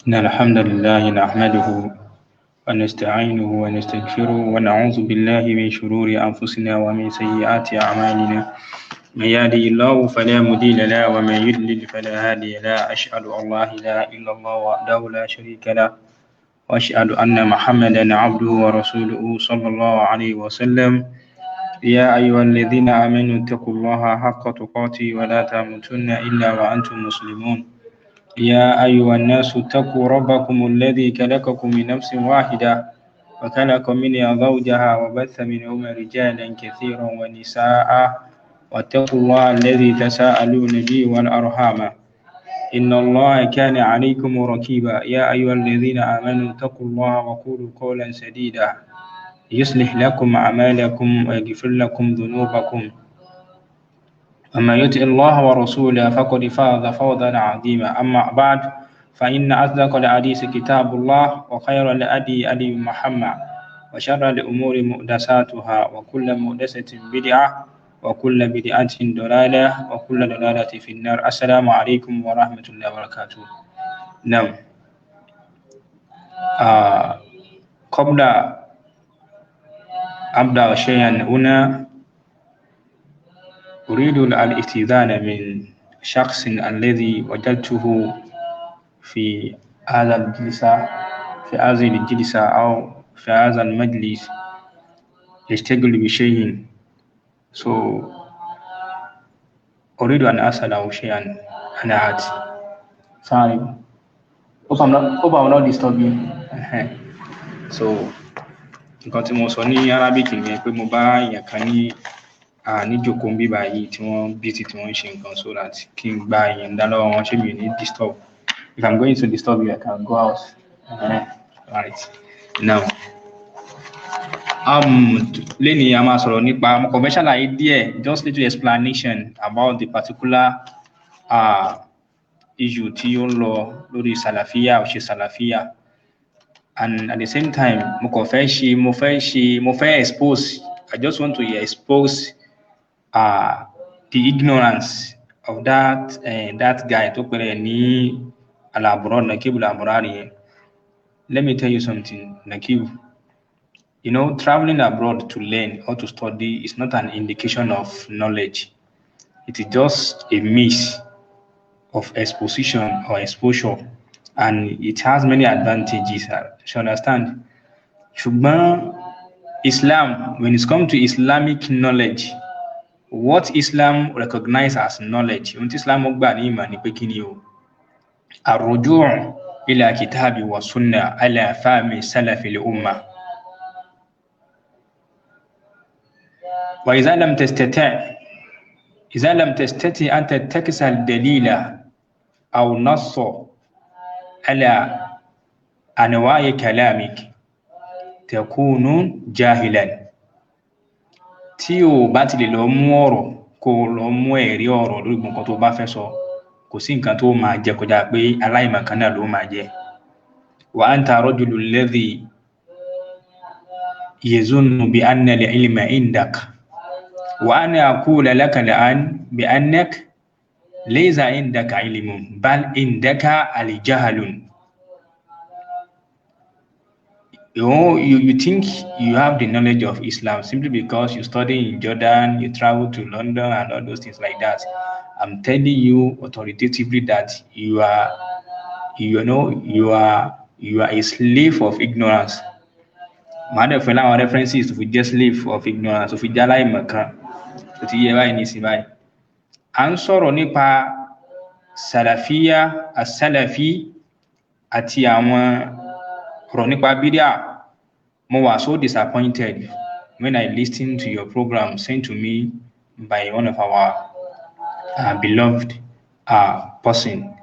إن الحمد لله نحمده ونستعينه ونستغفره ونعوذ بالله من شرور أنفسنا ومن سيئات أعمالنا من يهده الله فلا مضل له ومن يضلل فلا هادي له أشهد أن لا إله إلا الله وحده لا شريك له وأشهد أن محمدا عبده ورسوله صلى الله عليه وسلم يا أيها الذين آمنوا اتقوا الله حق تقاته ولا تموتن إلا وأنتم مسلمون يا أيها الناس اتقوا ربكم الذي خلقكم من نفس واحدة وخلق منها زوجها وبث منهما رجالا كثيرا ونساء واتقوا الله الذي تساءلون به والأرحام إن الله كان عليكم رقيبا يا أيها الذين آمنوا اتقوا الله وقولوا قولا سديدا يصلح لكم أعمالكم ويغفر لكم ذنوبكم ومن يطع الله ورسوله فقد فاز فوزا عظيما أما بعد فإن أصدق الحديث كتاب الله وخير الهدي هدي محمد وشر الأمور محدثاتها وكل محدثة بدعة وكل بدعة ضلالة وكل ضلالة في النار. السلام عليكم ورحمة الله وبركاته. نعم. قبل أبدأ شيئا هنا أريد الاستئذان من شخص الذي وجدته في هذه الجلسة أو في هذا المجلس يشتغل بشيء أريد أن أسأله شيئا أنا آتي. Sorry. Hope I'm not disturbing. Nǹkan tí mo sọ ní Arabic ni pé mo bá èèyàn kan níjókòó bí báyìí tí wọ́n busy tí wọ́n ń ṣe nǹkan so that kí n gba èèyàn dá lọ́wọ́ wọn ṣé mi ò ní disturb. If I'm going to disturb you, I can go out. Right. Now, lẹ́ni a máa sọ̀rọ̀ nípa mo kàn fẹ́ ṣàlàyé díẹ̀ just little explanation about the particular issue tí ó ń lọ lórí Salafiyya ṣe Salafiyya, and at the same time mo fẹ́ expose. I just want to expose the ignorance of that guy tó pèrè ní Al-Abrad, Nakib Al-Abrari. Let me tell you something, Nakib. You know, traveling abroad to learn or to study is not an indication of knowledge. It is just a means of exposition or exposure, and it has many advantages. You understand? Ṣùgbọ́n Islam, when it comes to Islamic knowledge, what Islam recognizes as knowledge, ohun tí Islam gbà ní ìmọ̀ ni pé kí ni o? Ar-ruju' ila kitabi wa sunnah ala fahmi salafil ummah. Wa idha lam tastati' an tattakisa al-dalila aw nassa ala anwa'i kalamik takunu jahilan. Tí o bá ti lè lọ mú ọ̀rọ̀ kó lọ mú ẹ̀rí ọ̀rọ̀ lórí nǹkan tó bá fẹ́ sọ, kò sí nǹkan tó máa jẹ kọjá pé aláìmọ̀kan náà ló máa jẹ. Wa anta rajulu alladhi yazunnu bi anna al-ilma indak wa ana aqulu laka al-an bi annak laysa indaka ilmun bal indaka al-jahlun. You think you have the knowledge of Islam simply because you study in Jordan, you travel to London and all those things like that. I'm telling you authoritatively that you are a slave of ignorance. Mother for our references to just slave of ignorance, of Ijala Imaka, to Tiyewa in Isibai. Answer nípa Salafiyya, as-Salafi, àti àwọn ọ̀rọ̀ nípa bídíà. Mo was so disappointed when I listened to your program sent to me by one of our beloved person.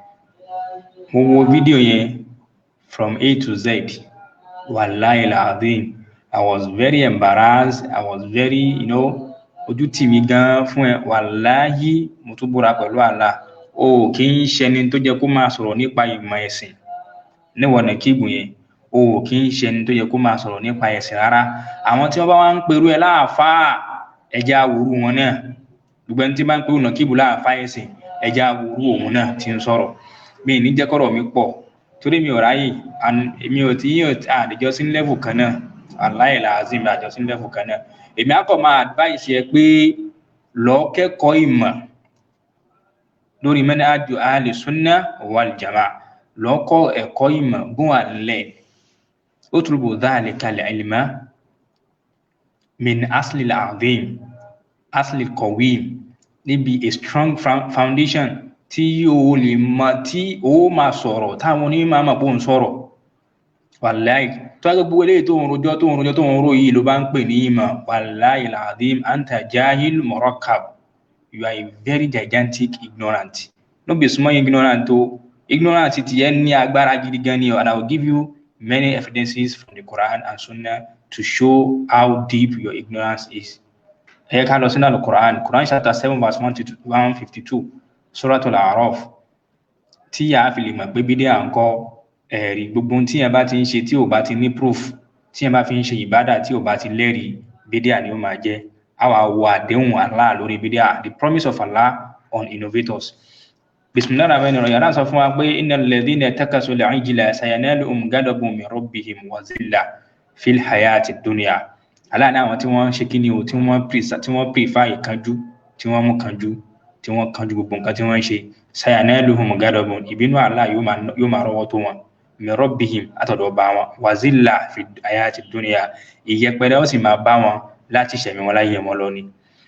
Mo wo video yẹn from A to Z. Wallahi al-azim, I was very embarrassed. I was very, ojú tì mí gan fún ẹ. Wallahi, mo tún búra pẹ̀lú Allah. O kì í ṣe ẹni tó jẹ́ kó máa sọ̀rọ̀ nípa ìmọ̀ ẹ̀sìn. Níwọ̀n Nakib yẹn. O kì í ṣe ẹni tó yẹ kó máa sọ̀rọ̀ nípa ẹ̀sìn rárá. Àwọn tí wọ́n bá wá ń perú ẹ láàfáà, ẹja àwòrú wọn náà. Gbogbo ẹni tí bá ń perú Nakib láàfáà ẹ̀sìn, ẹja àwòrú òun náà ti ń sọ̀rọ̀. Mi ní jẹ́ kọ́rọ̀ mi pọ̀. torí mi ò ráyè èmi ò tí yín àdìjọ sí level kan náà aláì làásìm àjọ sí level kan náà èmi á kọ́ máa advice ẹ pé lọ kẹ́kọ̀ọ́ ìmọ̀ lórí manhaj ahli sunnah wal jamaa lọ kọ́ ẹ̀kọ́ ìmọ̀ gún àlẹ́ utlubu dhalika al-ilma min asli al-azim asli al-qawim níbi a strong foundation tí o lè mọ̀ tí o máa sọ̀rọ̀ táwọn onímọ̀ máa bó ń sọ̀rọ̀ wàláì tó wáá gbogbo eléyìí tó ń rojọ́ yìí ló bá ń pè ní ìmọ̀ wàláì al-azim anta jahil murakkab. You are a very gigantic ignorant. No be small ignorant o. Ignorance ti yẹn ní agbára gidi gan ni o, and I will give you many evidences from the Quran and Sunnah to show how deep your ignorance is. Ẹ ká lọ sínú Al-Quran, Quran chapter 7 verse 152, Suratul A'raf. Tí a fi lè mọ̀ pé bídíà ńkọ́ ẹ̀rí gbogbo tí yẹn bá ti ń ṣe tí ò bá ti ní proof, tí yẹn bá fi ń ṣe ìbádà tí ò bá ti lẹ́rìí, bídíà ni ó máa jẹ́. Our àdéhùn Allah lórí bídíà, the promise of Allah on innovators. Bismillahir Rahmanir Rahim. Yàrá sọ fún wa pé innal ladhina takasu al-ijla sayanaluhum ghadabun min rabbihim wa zillah fil hayati dunya. Allah ní àwọn tí wọ́n ṣe kíni o, tí wọ́n prefer ìkánjú, tí wọ́n mú kánjú, tí wọ́n kánjú gbogbo nǹkan tí wọ́n ṣe. Sayanaluhum ghadabun, ìbínú Allah yóò máa rọ́wọ́ tó wọn. Min rabbihim, àtọ̀dọ̀ bá wọn. Wa zillah fil hayati dunya, ìyẹpẹrẹ ó sì máa bá wọn láti ṣẹ̀mí wọn láyé wọn lọ ni.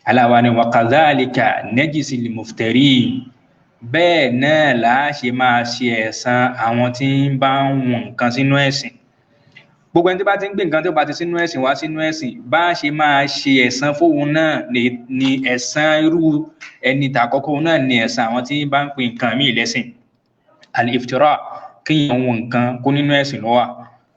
Allah wá ní wa kadhalika najzil muftarin, bẹ́ẹ̀ náà là ṣe máa ṣe ẹ̀san àwọn tí ń bá ń wọ̀n nǹkan sínú ẹ̀sìn. Gbogbo ẹni tí bá ti ń gbé nǹkan tó bá ti sínú ẹ̀sìn wá sínú ẹ̀sìn, bá ṣe máa ṣe ẹ̀san fóun náà ni ẹ̀san irú ẹni tàkọ́kọ́ náà ni ẹ̀san àwọn tí bá ń pè nǹkan míì lẹ́sìn. Al-iftira, kéèyàn wọ̀n nǹkan kó nínú ẹ̀sìn ló wà.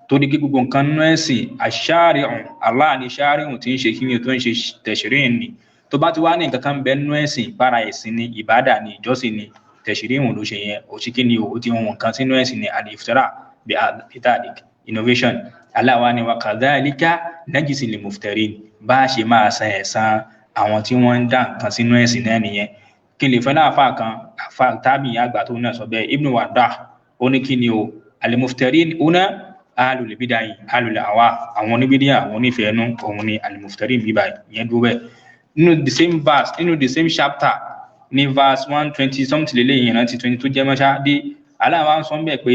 Torí kí gbogbo nǹkan nínú ẹ̀sìn àṣàríhùn, Allah ni ṣàríhùn tí ń ṣe kí ni tó ń ṣe tẹ̀ṣìríhùn ni. Tó bá ti wá ní nǹkan kan bẹ nínú ẹ̀sìn, para ẹ̀sìn ni, ìbádà ni, ìjọsìn ni, tẹ̀ṣìríhùn ló ṣe yẹn, ó ṣe kí ni ó ti wọn nǹkan sínú ẹ̀sìn ni, al-iftira bi itadik innovation. Allah wá ní wa kadhalika najzil muftarin, bá ṣe máa san ẹ̀san àwọn tí wọ́n ń dá nǹkan sínú ẹ̀sìn náà nìyẹn. Kí lè fẹ́ náà àfa tábì àgbà tó náà sọ bẹ́ẹ̀, Ibn Waddah ó ní kí ni o, al-muftarin una alul bid'ah alul ahwa, àwọn oníbídíà, àwọn onífẹ̀ẹ́nú, òun ni al-muftarin bíbá yẹn dúró bẹ́ẹ̀. Nínú the same verse, nínú the same chapter ní verse 120 something lélẹ́yìn ìrántí 20 tó jẹ́ mọ́ṣá dé, Allah wá ń sọ bẹ́ẹ̀ pé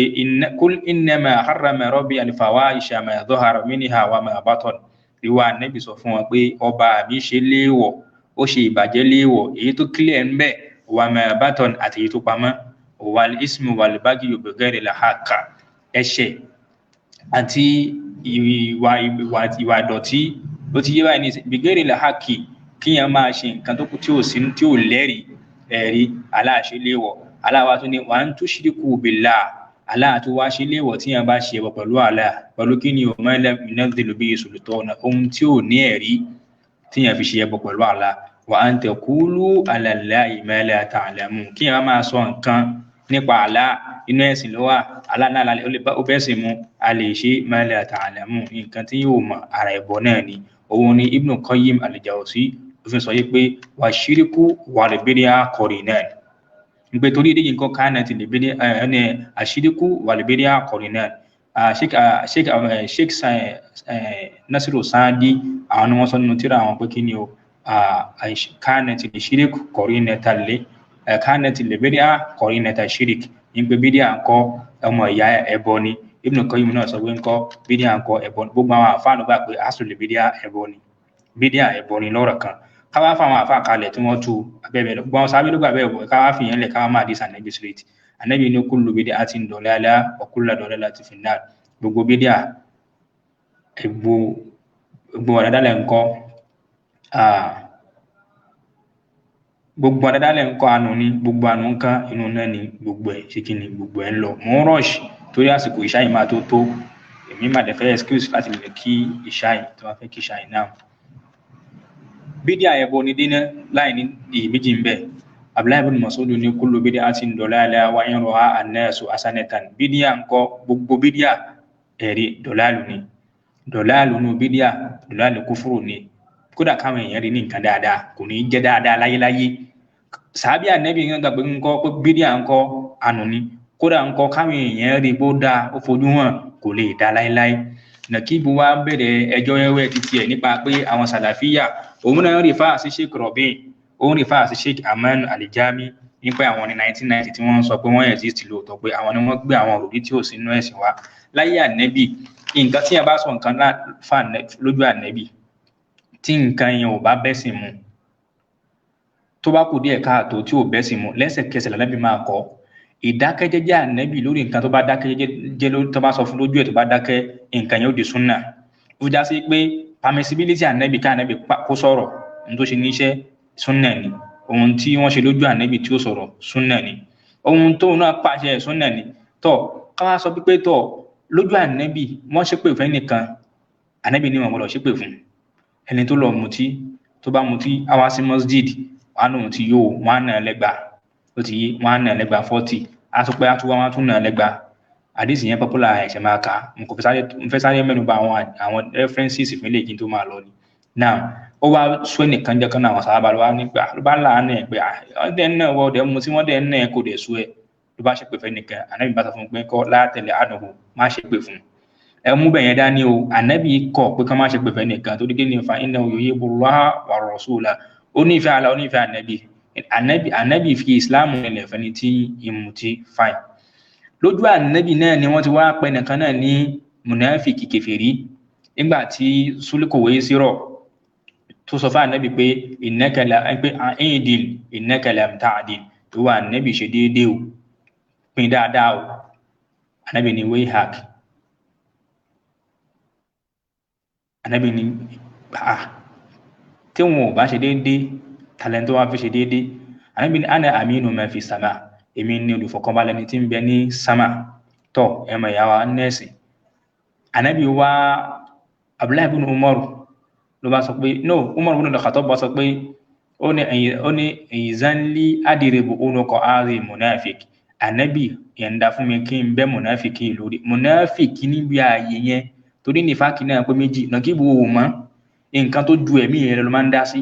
kul innama harrama rabbi al-fawahisha ma dhahara minha wa ma batan. Ìwà Ànábì sọ fún wọn pé ọba mi ṣe léèwọ̀, ó ṣe ìbàjẹ́ léèwọ̀, èyí tó clear ń bẹ, wa ma batan àti èyí tó pamọ́, wal ismu wal bagyu bi ghairi al-haqq, ẹ̀ṣẹ̀ àti ìwà ìdọ̀tí ó ti yé báyìí ní bi ghairi al-haqq, kíyàn máa ṣe nǹkan tó kù tí ò lẹ́rìí ẹ̀rí, Allah ṣe léèwọ̀. Allah wá tún ní wa an tushriku billah, Allah tó wá ṣe léèwọ̀ tí yàn bá ṣe ẹbọ pẹ̀lú Allah, pẹ̀lú kí ni o ma lam yunazzilu bihi sultana, ohun tí ò ní ẹ̀rí tí yàn fi ṣe ẹbọ pẹ̀lú Allah. Wa an taqulu ala Allahi ma la ta'lamun, kí yàn máa sọ nǹkan nípa Allah inú ẹ̀sìn ló wà, Allah náà ó bẹ́ sì mú, a lè ṣe ma la ta'lamun, nǹkan tí yóò mọ̀ ara ẹbọ náà ni. Òun ni Ibn Qayyim al-Jawzi fi sọ yí pé wa shiriku wal bid'a qarinan, nígbè torí èdè yìí nǹkan kánà ti lè bídí ẹni àṣíríkú wal bid'a qarinan. Sheikh Nasiru Sa'di àwọn ni wọ́n sọ nínú tírà àwọn pé kí ni o, kánà ti lè shiriku qarinatan lé, kánà ti lè bid'a qarinatan shirik, nígbè bídíà ńkọ́ ọmọ ìyá ẹbọ ni. Ibn Qayyim náà sọ pé ńkọ́ bídíà ńkọ́ ẹbọ ni. Gbogbo àwọn àfáà ló gbà pé asul bídíà ẹbọ ni, bídíà ẹbọ ni lọ́rọ̀ kan. Káwá fáwọn àfáà kalẹ̀ tí wọ́n tú abẹ́bẹ̀ lọ, gbọ́n sábẹ́ ló gbà bẹ́ẹ̀ bọ̀, káwá fi yẹn lẹ̀ káwá máa dìísà Ànábì straight. Ànábì ní kullu bid'atin dalalah wa kullu dalalatin finnar. Gbogbo bídíà gbogbo àdádálẹ̀ ńkọ́ gbogbo àdádálẹ̀ ńkọ́ àánú ni, gbogbo àánú ńkọ́ inú náà ni gbogbo ẹ̀ ṣe kí ni gbogbo ẹ̀ ń lọ. Mo ń rush torí àsìkò ìṣáì máa tó èmi máa dẹ̀ fẹ́ excuse láti lè kí ìṣáì tó wá fẹ́ kí ìṣáì náà. Bídíà ẹbọ ni dínà láì ní ìméjì ń bẹ. Abdullah ibn Mas'ud ní kullu bid'atin dalalah wa in ra'a an-nasu hasanatan. Bídíà ńkọ́ gbogbo bídíà ẹ̀rí dọ̀láàlù ni, dọ̀láàlù nù bídíà, dọ̀láàlù kúfúrù ni. Kódà káwọn èèyàn rí ní nǹkan dáadáa kò ní jẹ́ dáadáa láyéláyé. Sàábí Ànábì ń gbàgbé ńkọ́ pé bídíà ńkọ́ ànú ni, kódà ńkọ́ káwọn èèyàn rí bó dáa ó fojú hàn kò lè dá láéláé. Nàkíbù wá bẹ̀rẹ̀ ẹjọ́ wẹ́wẹ́ títí ẹ̀ nípa pé àwọn sàlàfíyà òun náà rí fáà sí Sheikh Rabi òun rí fáà sí Sheikh Aman Al-Jami nípa àwọn ní 1990 tí wọ́n sọ pé wọ́n exist lóòótọ́ pé àwọn ni wọ́n gbé àwọn òrùlé tí ò sí inú ẹ̀sìn wá láyé ànẹ́bì. Nǹkan tí yẹn bá sọ nǹkan fà lójú ànẹ́bì tí nǹkan yẹn ò bá bẹ́sìn mu tó bá kù díẹ̀ káàtó tí ò bẹ́sìn mu lẹ́sẹ̀kẹsẹ̀ l'Ànábì máa kọ́. Ìdákẹ́jẹ́jẹ́ ànẹ́bì lórí nǹkan tó bá dákẹ́jẹ́jẹ́ lórí tó bá sọ fún lójú ẹ̀ tó bá dákẹ́ nǹkan yẹn ó di súnà. Ó já sí pé permissibility ànẹ́bì ká ànẹ́bì kó sọ̀rọ̀ ohun tó ṣe níṣẹ́ súnà ni, ohun tí wọ́n ṣe lójú ànẹ́bì tí ó sọ̀rọ̀ súnà ni, ohun tó náà pàṣẹ súnà ni. Tọ́ ká wá sọ pé tọ́ lójú ànẹ́bì wọ́n ṣépè fún ẹnìkan ànẹ́bì ní wọn gbọ́dọ̀ ṣépè fún ẹni tó lọ mutí tó bá mutí àwa sí masjid wọn á lóhun tí yóò wọn á nà lẹ́gbàá ó ti yé wọn á nà lẹ́gbàá 40 á sọ pé á tún wọn á tún nà lẹ́gbàá. Àdìsí yẹn popular ẹ̀ṣẹ̀ máa kà á mo fẹ́ sáré mẹ́nu bà àwọn references fún ilé ìjìn tó máa lọ ni. Now ó wá sọ ẹnìkan jẹ́ kan náà àwọn sábà ló wá ní pé ló bá láàánú ẹ̀ pé ọdẹ náà wọ ọdẹ mu tí wọ́n dẹ̀ náà kò dẹ̀ sú ẹ ló bá ṣépè fẹ́ nìkan ànábì bá sọ fún pé kọ́ látẹ̀lẹ̀ àdùnkù má ṣépè fún ẹ mú bẹ̀yẹn dání o. Ànábì kọ̀ pé ká má ṣépè fẹ́ nìkan tó dígé ní fa innahu yuhibbullaha wa rasulahu ó nífẹ̀ẹ́ Allah ó nífẹ̀ẹ́ ànábì fi Islam nílẹ̀ fẹ́ni tí ìmùtí fine. Lójú ànábì náà ni wọ́n ti wá pẹ́ nìkan náà ní mùnáfìkì kèfèrí nígbà tí Sulikowe sírọ̀ tó sọ fún ànábì pé innaka lam ta'dil tó wà ànábì ṣe déédéé o pín dáadáa o. Ànábì ni wayhak ànábì ni tí wọn ò bá ṣe déédéé talento wá fi ṣe déédéé. Ànábì ni ana aminu ma fi sama èmi ni olùfọ̀kànbalẹ̀ ni tí ń bẹ ní sama. Tọ́ ẹmọ ìyá wa nẹ́ẹ̀sì ànábì wá Abdullahi ibn Umar ló bá sọ pé no Umar ibn al-Khattab bá sọ pé ó ní ìzánlí adìrẹ́bù onukọ̀ ààrẹ monafik ànábì yẹ̀ǹda fún mi kí n bẹ́ monafik lórí monafik níbi ààyè yẹn torí nífàkì náà pé méjì Nàkíbù wò mọ́ nǹkan tó ju ẹ̀mí rẹ̀ ló máa ń dá sí.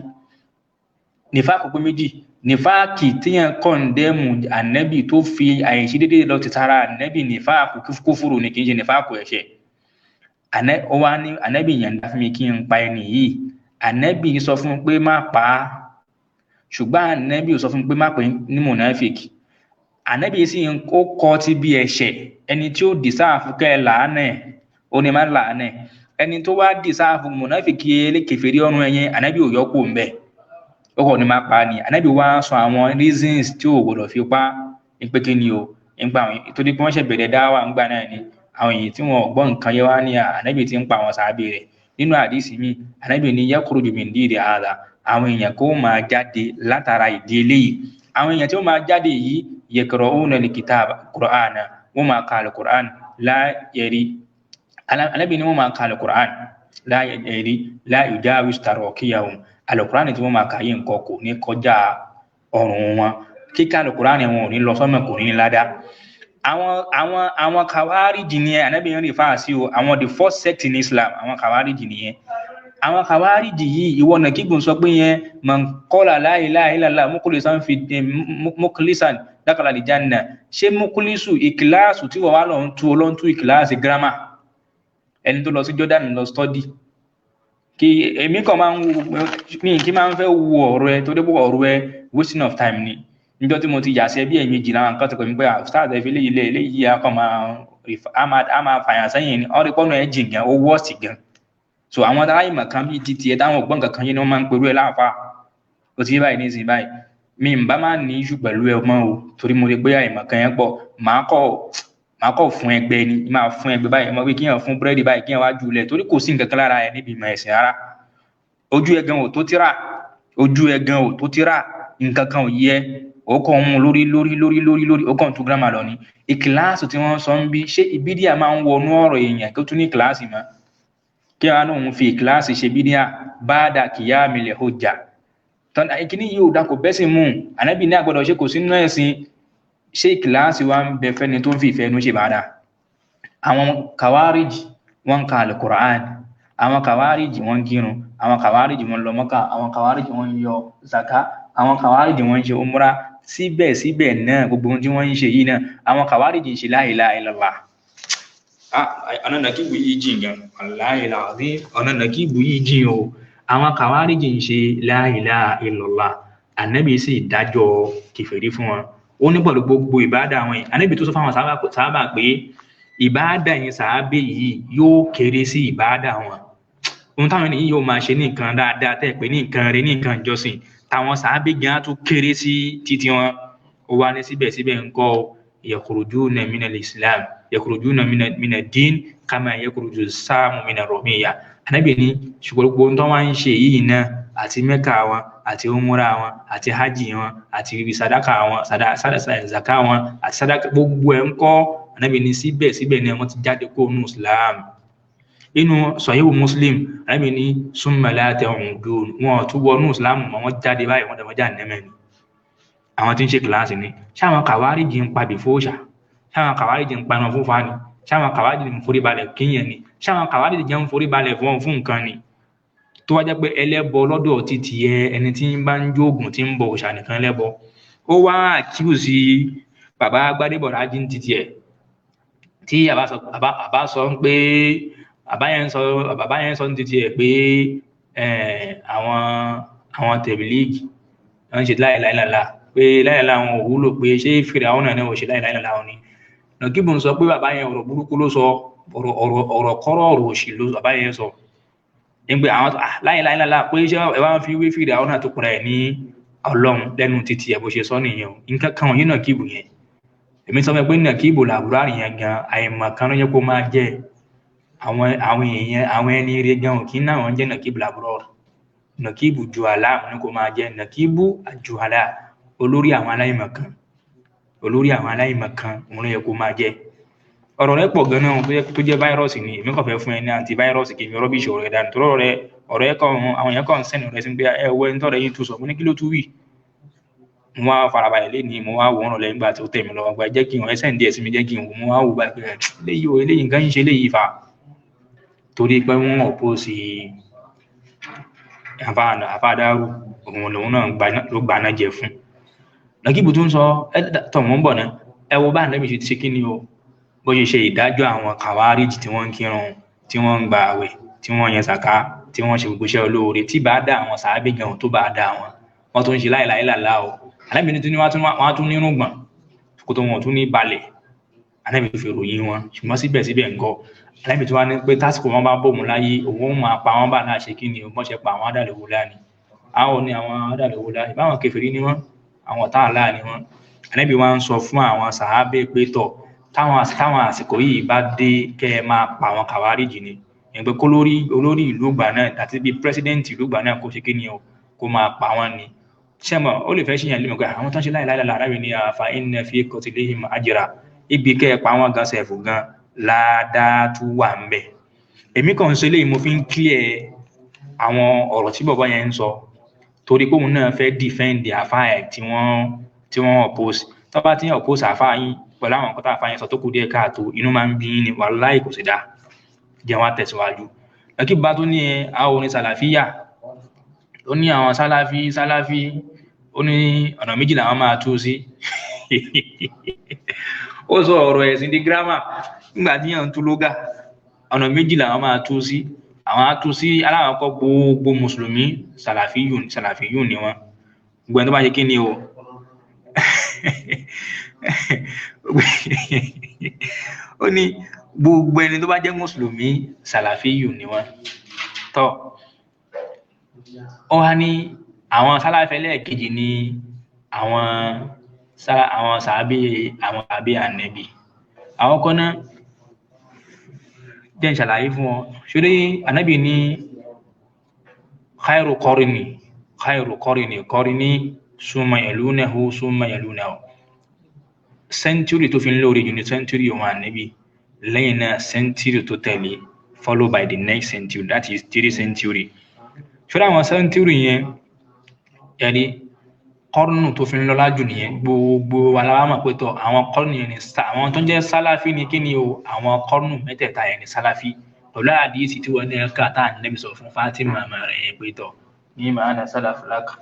Nífàkì pé méjì nífàkì tíyẹn kọ̀ǹdẹ́mù ànábì tó fi àìṣe déédéé lọ ti tara ànábì nífàkì kúfúrú ní kì í ṣe nífàkì ẹ̀ṣẹ̀. Ó wá ní ànábì yẹ̀ǹda fún mi kí n pa ẹni yìí ànábì sọ fún mi pé má pa á ṣùgbọ́n ànábì sọ fún mi pé má pè ní monafik. Ànábì sì ń kọ́ ti bí ẹ̀ṣẹ̀ ẹni tí ó dìsáàfù kẹ́ làánà ẹ̀ ó ní má làánà ẹ̀ ẹni tó wá dìsáàfù monafik kèfèrí ọ̀run ẹ̀yẹn ànábì ò yọkù ń bẹ̀ ó kọ́ ní má pa ni. Ànábì wá sọ àwọn reasons tí ò gbọdọ̀ fi pa pé kí ni o nípa àwọn torí pé wọ́n ṣe bẹ̀rẹ̀ dáwà ńgbà náà ni àwọn èyí tí wọ́n gbọ́ nǹkan yẹ wá ní ànábì tí ń pa àwọn sàábì rẹ̀. Nínú àdìsí mi ànábì ní yakhruju min dini hadha àwọn èèyàn kó máa jáde látara ìdí eléyìí. Àwọn èèyàn tí ó máa jáde yìí yaqra'una al-kitaba Qur'ana wọ́n máa ka al-Qur'an la yari ànábì ní wọ́n máa ka al-Qur'an la yari la yujawiz tarakiyahum al-Qur'an tí wọ́n máa ka yìí nǹkan kò ní kọjá ọrùn wọn kíkà al-Qur'an wọn ò ní lọ sọ́mọ̀ kò ní ládá. Àwọn kàwárìjì ni ànábì ń rí fáà sí o àwọn the first sect in Islam àwọn kàwárìjì nìyẹn. Àwọn kàwárìjì yìí ìwọ Nàkíbù sọ pé yẹn man qala la ilaha illallah mukhlisan dakhala al-janna ṣé mukhlisu ìkìláàsù tí wọ́n wá lọ ń tú ìkìláàsì gírámà ẹni tó lọ sí Jordan lọ study kí èmi kan máa ń mi kí máa ń fẹ́ wo ọ̀rọ̀ ẹ tó dé bọ́ ọ̀rọ̀ ẹ wasting of time ni. Níjọ́ tí mo ti yà sí ẹbí ẹ̀mí jìnnà nǹkan tó kọ̀ mí pé start ẹ̀ fi léyìí akọ̀ máa fàyàn sẹ́yìn ni ọ̀rẹ́ pọ́nù ẹ̀ jìn gan ó wọ́ọ̀sì gan. So àwọn aráyè mọ̀kan bíi titi ẹ̀ táwọn ògbọ́n kankan yẹn ni wọ́n máa ń perú ẹ̀ láàfà ó ti báyìí ní ìsìn báyìí mi ń bá máa ní iṣu pẹ̀lú ẹ mọ́ o torí mo rí pé àìmọ̀kan yẹn pọ̀ máa kọ̀ fún ẹgbẹ́ ni máa fún ẹgbẹ́ báyìí mo wí kíyàn fún búrẹ́dì báyìí kíyàn wá jùlẹ̀ torí kò sí nǹkan kan lára ẹ níbi ìmọ̀ ẹ̀sìn rárá ojú ẹ gan ò tó tíra nǹkan kan ò yẹ ó kàn mú lórí ó kàn tún gírámà lọ ní. Ìkìláàsì tí wọ́n sọ ń bí ṣé ìbídíà máa ń wọnú ọ̀rọ̀ èèyàn kó tún ní ìkìláàsì mọ́ kí wọn náà ń fi ìkìláàsì ṣe bídíà ba'da qiyamil hujja tán ìkíní yìí ò dá kò bẹ́sìn mú ànábì ní àgbọ̀dọ̀ ṣe kò sínú ẹ̀sìn ṣé ìkìláàsì wa ń bẹ fẹ́ni tó ń fi ìfẹ́ inú ṣe bàdà. Àwọn kàwárìjì wọ́n ka al-Qur'an àwọn kàwárìjì wọ́n kírun àwọn kàwárìjì wọ́n lọ Mọ́kà àwọn kàwárìjì wọ́n yọ zaka àwọn kàwárìjì wọ́n ṣe umra síbẹ̀síbẹ̀ náà gbogbo ohun tí wọ́n ń ṣe yìí náà àwọn kàwárìjì ń ṣe la ilaha illallah. ọ̀nà nàkíbù yìí jìn gan wallahi alazim, ọ̀nà nàkíbù yìí jìn o. àwọn kàwárìjì ń ṣe la ilaha illallah, ànábì sì dájọ́ kèfèrí fún wọn. ó ní pẹ̀lú gbogbo ìbádà wọn yìí, ànábì tó sọ fáwọn sàhábà pé ìbádà yìí sàhábà yìí yóò kéré sí ìbádà wọn. ohun táwọn ènìyàn yóò máa ṣe ní nǹkan dáadáa tẹ́ pé ní nǹkan rẹ̀ ní nǹkan ìjọsìn, táwọn sàhábà gan tún kéré sí títí wọn. ó wá ní síbẹ̀síbẹ̀ ńkọ́ yakhrujuna minal islam yakhrujuna minad din kama yakhruju as-samu minar ramiyya. ànábì ní ṣùgbọ́n gbogbo ohun tó wá ń ṣe yìí náà àti mẹ́kà wọn àti umura wọn àti hajj wọn àti sadaka wọn zaka wọn àti sadaka gbogbo ẹ̀ ńkọ́, ànábì ní síbẹ̀síbẹ̀ ni wọ́n ti jáde kó nù islam. inú Sahihu Muslim ànábì ní summa la ta'udun, wọn tún wọnú islam mọ́, wọ́n jáde báyìí wọ́n dẹ̀mọ́jà nẹ́mẹ́ ni. àwọn tí ń ṣe kìláàsì ni ṣáwọn kàwárìjì ń pabì fóòṣà, ṣáwọn kàwárìjì ń paná fún fani, ṣáwọn kàwárìjì ń forí balẹ̀ kíyàn ni, ṣáwọn kàwárìjì jẹ́ ń forí balẹ̀ fún nǹkan ni. tó wá jẹ́ pé ẹlẹ́bọ lọ́dọ̀ títí ẹni tí ń bá ń jóògùn tí ń bọ òòṣà nìkan lẹ́bọ. ó wá àkíyèsí bàbá Gbádébọ̀ Rájí ń títí ẹ̀ tí àbá sọ pé bàbá yẹn sọ ní títí ẹ̀ pé àwọn tẹ̀bílíìgì wọ́n ń ṣe la ilaha illallah, pé la ilaha illallah àwọn òwúlò, pé ṣé Fíráúnà náà ò ṣe la ilaha illallah ni. Nàkíbù ń sọ pé bàbá yẹn ọ̀rọ̀ burúkú ló sọ, ọ̀rọ̀ kọ́rọ̀ ọ̀rọ̀ òṣì ló bàbá yẹn sọ. nígbà àwọn la ilaha illallah pé ṣé ẹ wá ń fi wé Fíráúnà tó pẹ̀rẹ̀ ní Ọlọ́run lẹ́nu títí ẹ̀ bó ṣe sọ nìyẹn o. nǹkan kan wọ̀nyí Nàkíbù yẹn, èmi sọ pé Nàkíbù làbúrò àríyàn gan àìmọ̀ kan ló yẹ kó máa jẹ́ àwọn èèyàn àwọn ẹni rẹ̀ gan òkín náà wọ́n jẹ́ Nàkíbù làbúrò rẹ̀. Nàkíbù juhala ní kó máa jẹ́ Nàkíbù àjuhala, olórí àwọn aláìmọ̀kan òun ló yẹ kó máa jẹ́. ọ̀rọ̀ rẹ̀ pọ̀ gan-an tó jẹ́ fáírọ́ọ̀sì ni, èmi kàn fẹ́ fún ẹ ní antivirus kì í fi rọ́bìṣì ọ̀rọ̀ ẹ̀ dànù tó ọ̀rọ̀ ẹ̀ kan àwọn èèyàn kan sẹ́nu rẹ̀ sí pé ẹ wọ ẹni tọ́rọ̀ yín tún sọ, mo ní kí ló tún wì. mo wá farabalẹ̀ lénìí, mo wá wòran lẹ́yìn gbà tó tẹ̀ mí lọ́wọ́ gba jẹ́ kí n ẹsẹ̀ ń díẹ̀ sí mi jẹ́ kí n wò, mo wá wò bá pé eléyìí nǹkan ń ṣe eléyìí fa torí pé wọ́n ọ̀pọ̀sì àfáàdárù òun lòun náà ló gbaná jẹ fún. Nàkíbù tó ń sọ tọ̀wọ́n bọ̀ náà ẹ wo bá ànábì ṣe ti ṣe kí ni o, bó ṣe ṣe ìdájọ́ àwọn kàwárìjì tí wọ́n ń kírun, tí wọ́n ń gba àwẹ̀, tí wọ́n yan sàká, tí wọ́n ṣe gbogbo iṣẹ́ olóore tí bá dá àwọn sàábé gan tó bá dá wọn tó ń ṣe la ilaha illallah o. ànábì ní wọ́n á tún ní irùngbọ̀n kó tó wọn tún ní balẹ̀, ànábì tó fi ròyìn wọn. ṣùgbọ́n síbẹ̀síbẹ̀ ńkọ́ ànábì tí wọ́n ní pé tásìkò wọn bá bòmù láyé òun máa pa wọn bá náà ṣe kí ni o, bọ́n ṣe pa àwọn adàlẹ̀wò láàní. àwọn ní àwọn adàlẹ̀wò láàní báwọn kèfèrí ni wọ́n, àwọn ọ̀tá Allah ni wọ́n. ànábì wá ń sọ fún àwọn sàábé pé tọ̀ táwọn àsìkò yìí bá dé kẹ́ ẹ máa pa àwọn kàwárìjì ni, ẹgbẹ́ kó olórí ìlú ìgbà náà àti bíi pírẹsidẹ́ǹtì ìlú ìgbà náà kó ṣe kí ni o, kó máa pa wọn ni. ṣẹ́mọ̀ ó lè fẹ́ ṣìyàn lé mọ̀ pé àwọn tó ń ṣe la ilaha illallah arábìnrin ni fa inna fi qatlihim ajra, ibi kẹ́ ẹ pa wọn gan sẹ̀fù gan ládàá tún wà ń bẹ̀. èmi kàn ń ṣe léyìí mo fi ń clear àwọn ọ̀rọ̀ tí bàbá yẹn ń sọ torí pé òun náà fẹ́ defend àfáà ẹ̀ tí wọ́n oppose. tó bá ti ń oppose àfáà yín pẹ̀lú àwọn nǹkan tá àfáà yẹn sọ tó kù díẹ̀ káàtó, inú máa ń bí ní wàláhì kò sí dá jẹ́ wọ́n á tẹ̀síwájú. Nàkíbù bá tó ní àwọn oní sàlàfíyà, ó ní àwọn sálàfí ó ní ọ̀nà méjì làwọn máa tú sí. ó sọ ọ̀rọ̀ ẹ̀sìn di gírámà nígbà tí yàn ń tú lógà, ọ̀nà méjì làwọn máa tú sí. àwọn á tú sí aláwọ̀kọ́ gbogbo mùsùlùmí sàlàfíyùn ni wọ́n, gbogbo ẹni tó bá ṣe kí ni o ó ní gbogbo ẹni tó bá jẹ́ mùsùlùmí sàlàfíyùn ni wọ́n. tọ́ ó wá ní àwọn sálàfí ẹlẹ́ẹ̀kejì ní àwọn sàábé ànábì. àwọn kan náà jẹ́ n ṣàlàyé fún wọn, ṣorí ànábì ní khairu qarni summa yalunahu century tó fi ń lóore jù ní century wọn ànábì, lẹ́yìn náà century tó tẹ̀lé followed by the next century, that is 3 century. ṣọ́ra àwọn century yẹn yẹ́nì kọ́rùnù tó fi ń lọ́lá jù nìyẹn. gbogbo aláwọ̀ pé tọ́ àwọn kọ́rùnù yẹn ni àwọn tó ń jẹ́ sálàfí ni kí ni o, àwọn kọ́rùnù mẹ́tẹ̀ẹ̀ta yẹn ni sálàfí pẹ̀lú àdíyèsí tí wọ́n ní ẹ̀ka tá à ń nẹ́bi sọ fún Fatima rẹ̀ yẹn pé tọ́ ní màánà sálàfù lákà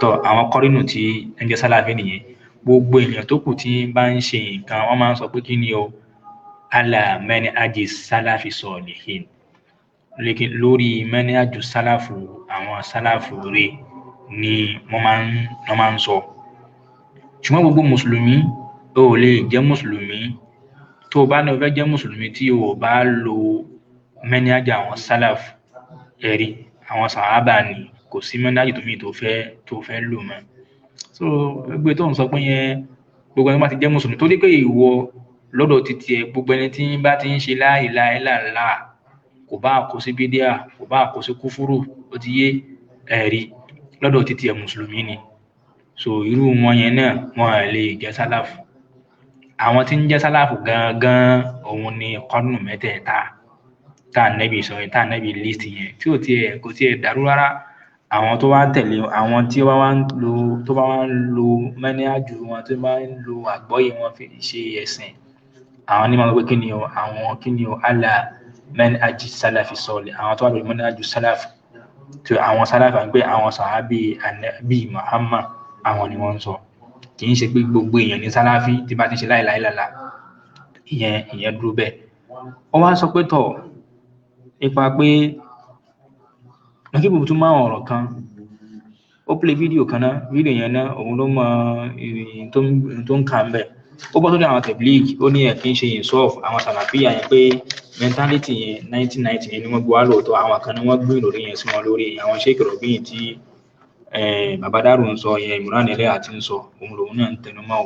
tọ́ àwọn kọ́rínù tí ń jẹ́ sálàfí nìyẹn. Gbogbo èèyàn tó kù tí bá ń ṣe nǹkan wọ́n máa ń sọ pé kí ni o ala manhaji sálàfí salihin, lórí manhaju sálàfù àwọn sálàfù rẹ̀ ni wọ́n máa ń sọ. Ṣùgbọ́n gbogbo mùsùlùmí o ò lè jẹ́ mùsùlùmí tó o bá ní o fẹ́ jẹ́ mùsùlùmí tí o ò bá lo manhaju àwọn sálàfù ẹ̀rí àwọn sàhábà ni, kò sí manhaju tó mi tó fẹ́ lò mọ́. So gbogbo tó ń sọ pé yẹn gbogbo ẹni bá ti jẹ́ mùsùlùmí, torí pé ìwọ lọ́dọ̀ títí ẹ gbogbo ẹni tí bá ti ń ṣe la ilaha illallah kò bá kó sí bídíà kò bá kó sí kúfúrú ó ti yé ẹ̀rí lọ́dọ̀ títí ẹ mùsùlùmí ni. So irú wọn yẹn náà wọn lè jẹ́ sálàfù. Àwọn tí ń jẹ́ sálàfù gangan òun ni kọ́nù mẹ́tẹ̀ẹ̀ta tá Ànábì sọ yẹn tá Ànábì list yẹn tí kò tiẹ̀ dàrú rárá. Àwọn tó wá tẹ̀lé àwọn tí wá ń lo manhaju wọn tó bá ń lo àgbọ́yé wọn fi ṣe ẹ̀sìn, àwọn ní máa ń gbé kí ni o ala manhaji sálàfí salih, àwọn tó wà lórí manhaju sálàfù tí àwọn sálàfù à ń pè àwọn sàhábì Ànábì Muhammad àwọn ni wọ́n ń sọ. Kì í ṣe pé gbogbo èèyàn ní sálàfí tí bá ti ṣe la ilaha illallah ìyẹn dúró bẹ́ẹ̀. Ó wá sọ pé tọ̀ nípa pé Nàkíbù tún máa ọ̀rọ̀ kan ó play fídíò kan náà, fídíò yẹn náà òun ló mọ tó ń kà ń bẹ̀. Ó bọ́ sórí àwọn tẹ̀blíìgì ó ní ẹ̀ kí ń ṣe ìsọ́ọ̀fù àwọn sàlàfíà yẹn pé mentality yẹn 1990 yẹn ni wọ́n gbé wá lóòótọ́, àwọn kan ni wọ́n gbé ìròrí yẹn sí wọn lórí. Àwọn Sheikh Rabi tí Baba Daru ń sọ yẹn Imran Eleha àti ń sọ òun lòun náà ń tẹnu mọ́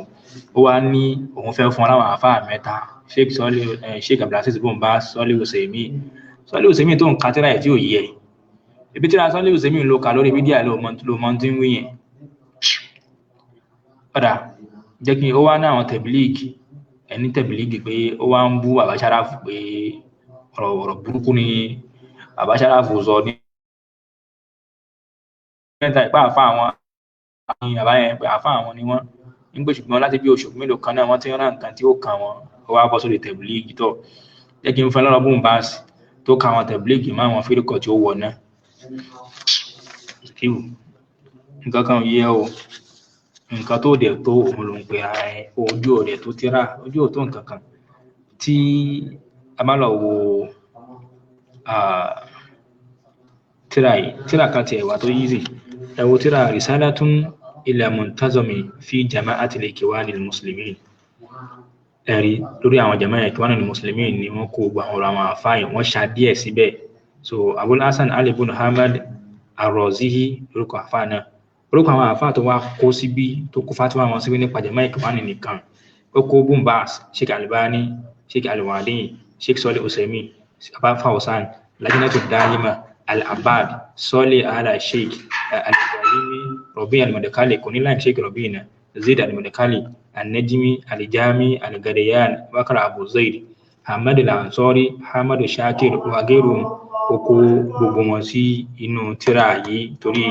ó wá ní òun fẹ́ fún aláwọ̀ àfáà mẹ́ta Sheikh Abdulaziz Bin Baz, Salih Usaimi tó ń ka tírà ẹ̀ tí ò yẹ ibi tí Salih Usaimi ló kà lórí fídíò ló mọ tí ń wí yẹn. Padà jẹ́ kí ó wá ní àwọn tẹ̀blíìgì ẹni tẹ̀blíìgì pé ó wá ń bú Baba Sharafu pé ọ̀rọ̀ burúkú ni Baba Sharafu sọ ní mẹ́ta ìpá àfá àwọn àbáyẹn pé àfá àwọn ni wọ́n ń gbé, ṣùgbọ́n láti bí oṣù mélòó kan náà wọ́n ti rán nǹkan tí ó kàn wọ́n. Ó wá bọ́ sórí tẹ̀blíìgì tọ̀ jẹ́ kí n fẹ́ lọ́rọ̀ Bin Baz tó ka àwọn tẹ̀blíìgì máa wọn fírikọ̀ tí ó wọ̀ náà. Nǹkan kan yẹ o nǹkan tó dẹ̀ tó òun ló ń pe ara ẹ ojú ọ̀rẹ́ tó tíra ojú ò tó nǹkan kan. Tí a bá lọ wo tíra kan tiẹ̀ wà tó easy ẹ wo tíra Risalatun ila Muntazami fi Jama'atil Ikhwanil Muslimin ẹ̀rí lórí àwọn Jama'atil Ikhwanil Muslimin ni wọ́n kó gbogbo àwọn ọ̀rọ̀ àwọn àfáàyàn wọ́n ṣá díẹ̀ síbẹ̀. So Abul Hasan Ali bin Ahmad Ar-Razihi lórúkọ àfáà náà, orúkọ àwọn àfáà tó wá kó síbí tó kó fatiwa wọn síbí nípa Jama'atil Ikhwanil nìkan ó kó Bin Baz, Sheikh Albani, Sheikh Al-Wadi, Sheikh Salih Usaimi, Abul Fawzan, Lajnatu Da'ima, Al-Abbad, Salih Al-Sheikh Al-Jalimi, Rabi Al-Madkhali kò ní láì Sheikh Rabi náà, Zaid Al-Madkhali, Al-Najmi, Al-Jami, Al-Ghadiyan, Bakr Abu Zaid, Ahmad Al-Ansari, Ahmad Shakir wa ghayruhum ó kó gbogbo wọn sí inú tíra yìí torí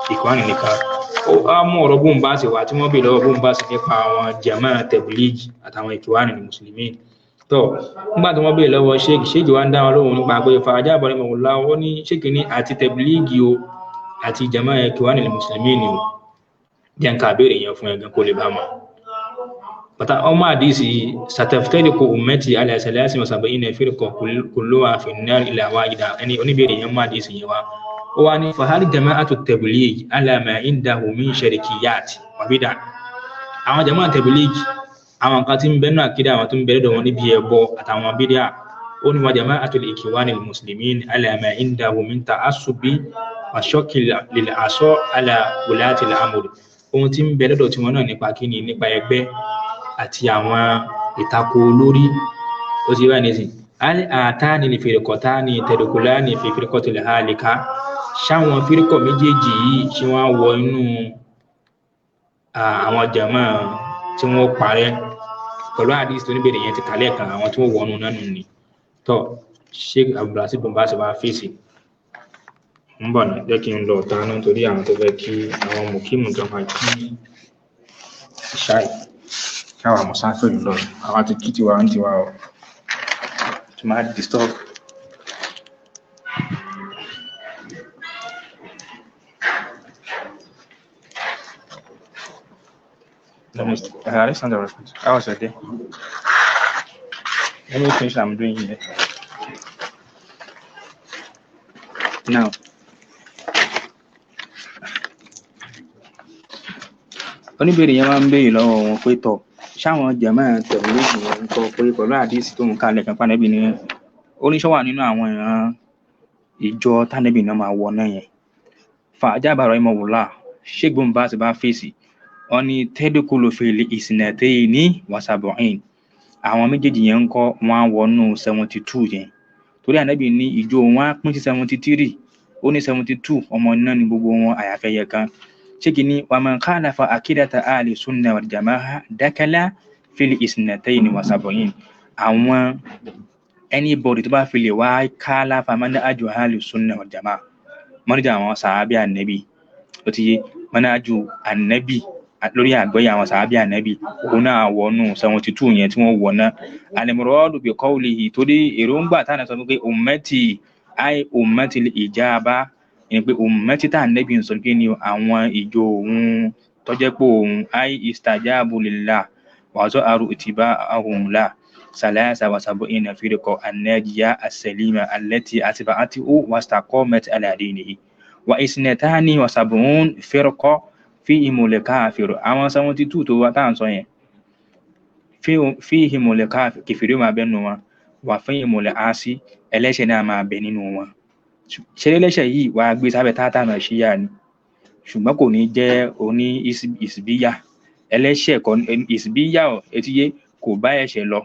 Ikhwani nìkan. Ó á mú ọ̀rọ̀ Bin Baz wá tí wọ́n bèèrè lọ́wọ́ Bin Baz nípa àwọn jama tẹ̀blíìgì àtàwọn Ikhwani ní mùsùlùmí. Tọ́ nígbà tí wọ́n bèèrè lọ́wọ́ Sheikh wá ń dá wọn lóhùn nípa pé fàájà àbọ̀rẹ́ mọ̀wòlá ó ní Sheikh ní àti tẹ̀blíìgì o àti jama Ikhwani ní mùsùlùmí ni o jẹ́ nǹkan àbẹ̀rẹ̀ yẹn fún ẹ̀gán kó lè bá mọ̀. Bàtà ọmọ àdìsí sataftariqu ummati ala 73 firqa kulluha fi an-nar illa wahida ẹni oníbẹ̀rẹ̀ yẹn mọ́ àdìsí yẹn wá. Ó wá ní fahal jama'atu at-tabligh ala ma indahu min shirkiyat wa bid'ah. Àwọn jama at-tabligh àwọn nǹkan tí ń bẹ náà kídà àwọn tó ń bẹ lọ́dọ̀ wọn níbi ẹbọ àtàwọn bídíà ó ní wa jama'atul ikhwanil muslimin ala ma indahu min ta'assubi wa shakki lil asa ala wulati al-amr. Ohun tí ń bẹ lọ́dọ̀ tí wọn náà nípa kíni nípa ẹgbẹ́ àti àwọn ìtakò olórí ó ti wá nísìn àtàní ní firqatani tadkhulani fi firqatil halika ṣáwọn fírikọ̀ méjèèjì yìí ṣé wọ́n wọ inú àwọn jama tí wọ́n parẹ́ pẹ̀lú àdìsí tó níbẹ̀rẹ̀ yẹn ti kàlẹ́ kan àwọn tí wọ́n wọnú náà nù ní. Tọ́ Sheikh Abdulaziz Bin Baz wá fèsì ń bọ̀ náà jẹ́ kí n lọ ta náà torí àwọn tó fẹ́ kí àwọn mùkímù tó máa kí ṣáì káwà mọ̀sáfẹ́ lọ àwọn àti kí tiwa ń tiwa ọ̀ tó máa disturb. Alexander, how was your day? Let me finish what I'm doing here. Now, oníbèrè yẹn máa ń béèrè lọ́wọ́ wọn pé tọ̀ ṣáwọn jàmáà tẹ̀bílíìgì yẹn ń kọ́ pé pẹ̀lú àdíìsì tó ń kalẹ̀ kan pánẹ́bì ni oníṣọ́ wà nínú àwọn ìran ìjọ tánẹ́bì náà máa wọ náà yẹn. Fàájábà rahimahullah Sheikh Bin Baz bá fèsì wọ́n ní tadkhulu fil isnatayni wa sab'in àwọn méjèèjì yẹn ń kọ́ wọn á wọnú 72 yẹn torí ànábì ní ìjọ wọn á pín sí 73 ó ní 72 ọmọ náà ní gbogbo wọn àyàfẹ́yẹ kan ṣéèkì ní wa man khalafa akidata ahli sunna wal jama'a dakala fil isnatayni wa sab'in àwọn anybody tó bá fi lè wá khalafa manhaju ahli sunna wal jama'a mọ́nìjà àwọn sàábí ànábì ó ti yé manhaju ànábì lórí àgbọ́yé àwọn sàábí ànábì òun náà wọnú 72 yẹn tí wọ́n wọ̀ náà al-muradu bi qawlihi torí èròǹgbà táwọn sọ pé ummati ay ummati al-ijaba ẹni pé ummati tá ànábì ń sọ pé ní àwọn ìjọ òun tó jẹ́ pé òun ay istajabu lillah wa za'aru ittiba'ahum la salasa wa sab'ina firqa an-najiya as-salima allati atba'atuhu wastaqamat ala dinihi wa isnatani wa sab'un firqa fihimul kafir àwọn 72 tó wà tá ń sọ yẹn fihimul kafir kèfèrí máa bẹ nínú wọn wà fihimul asi ẹlẹ́ṣẹ̀ náà máa bẹ nínú wọn ṣe ẹlẹ́ṣẹ̀ yìí wà gbé sábẹ́ tátànà ṣíyà ni ṣùgbọ́n kò ní jẹ́ oní ìsìbíyà ẹlẹ́ṣẹ̀ kan ìsìbíyà etíyé kò bá ẹ̀ṣẹ̀ lọ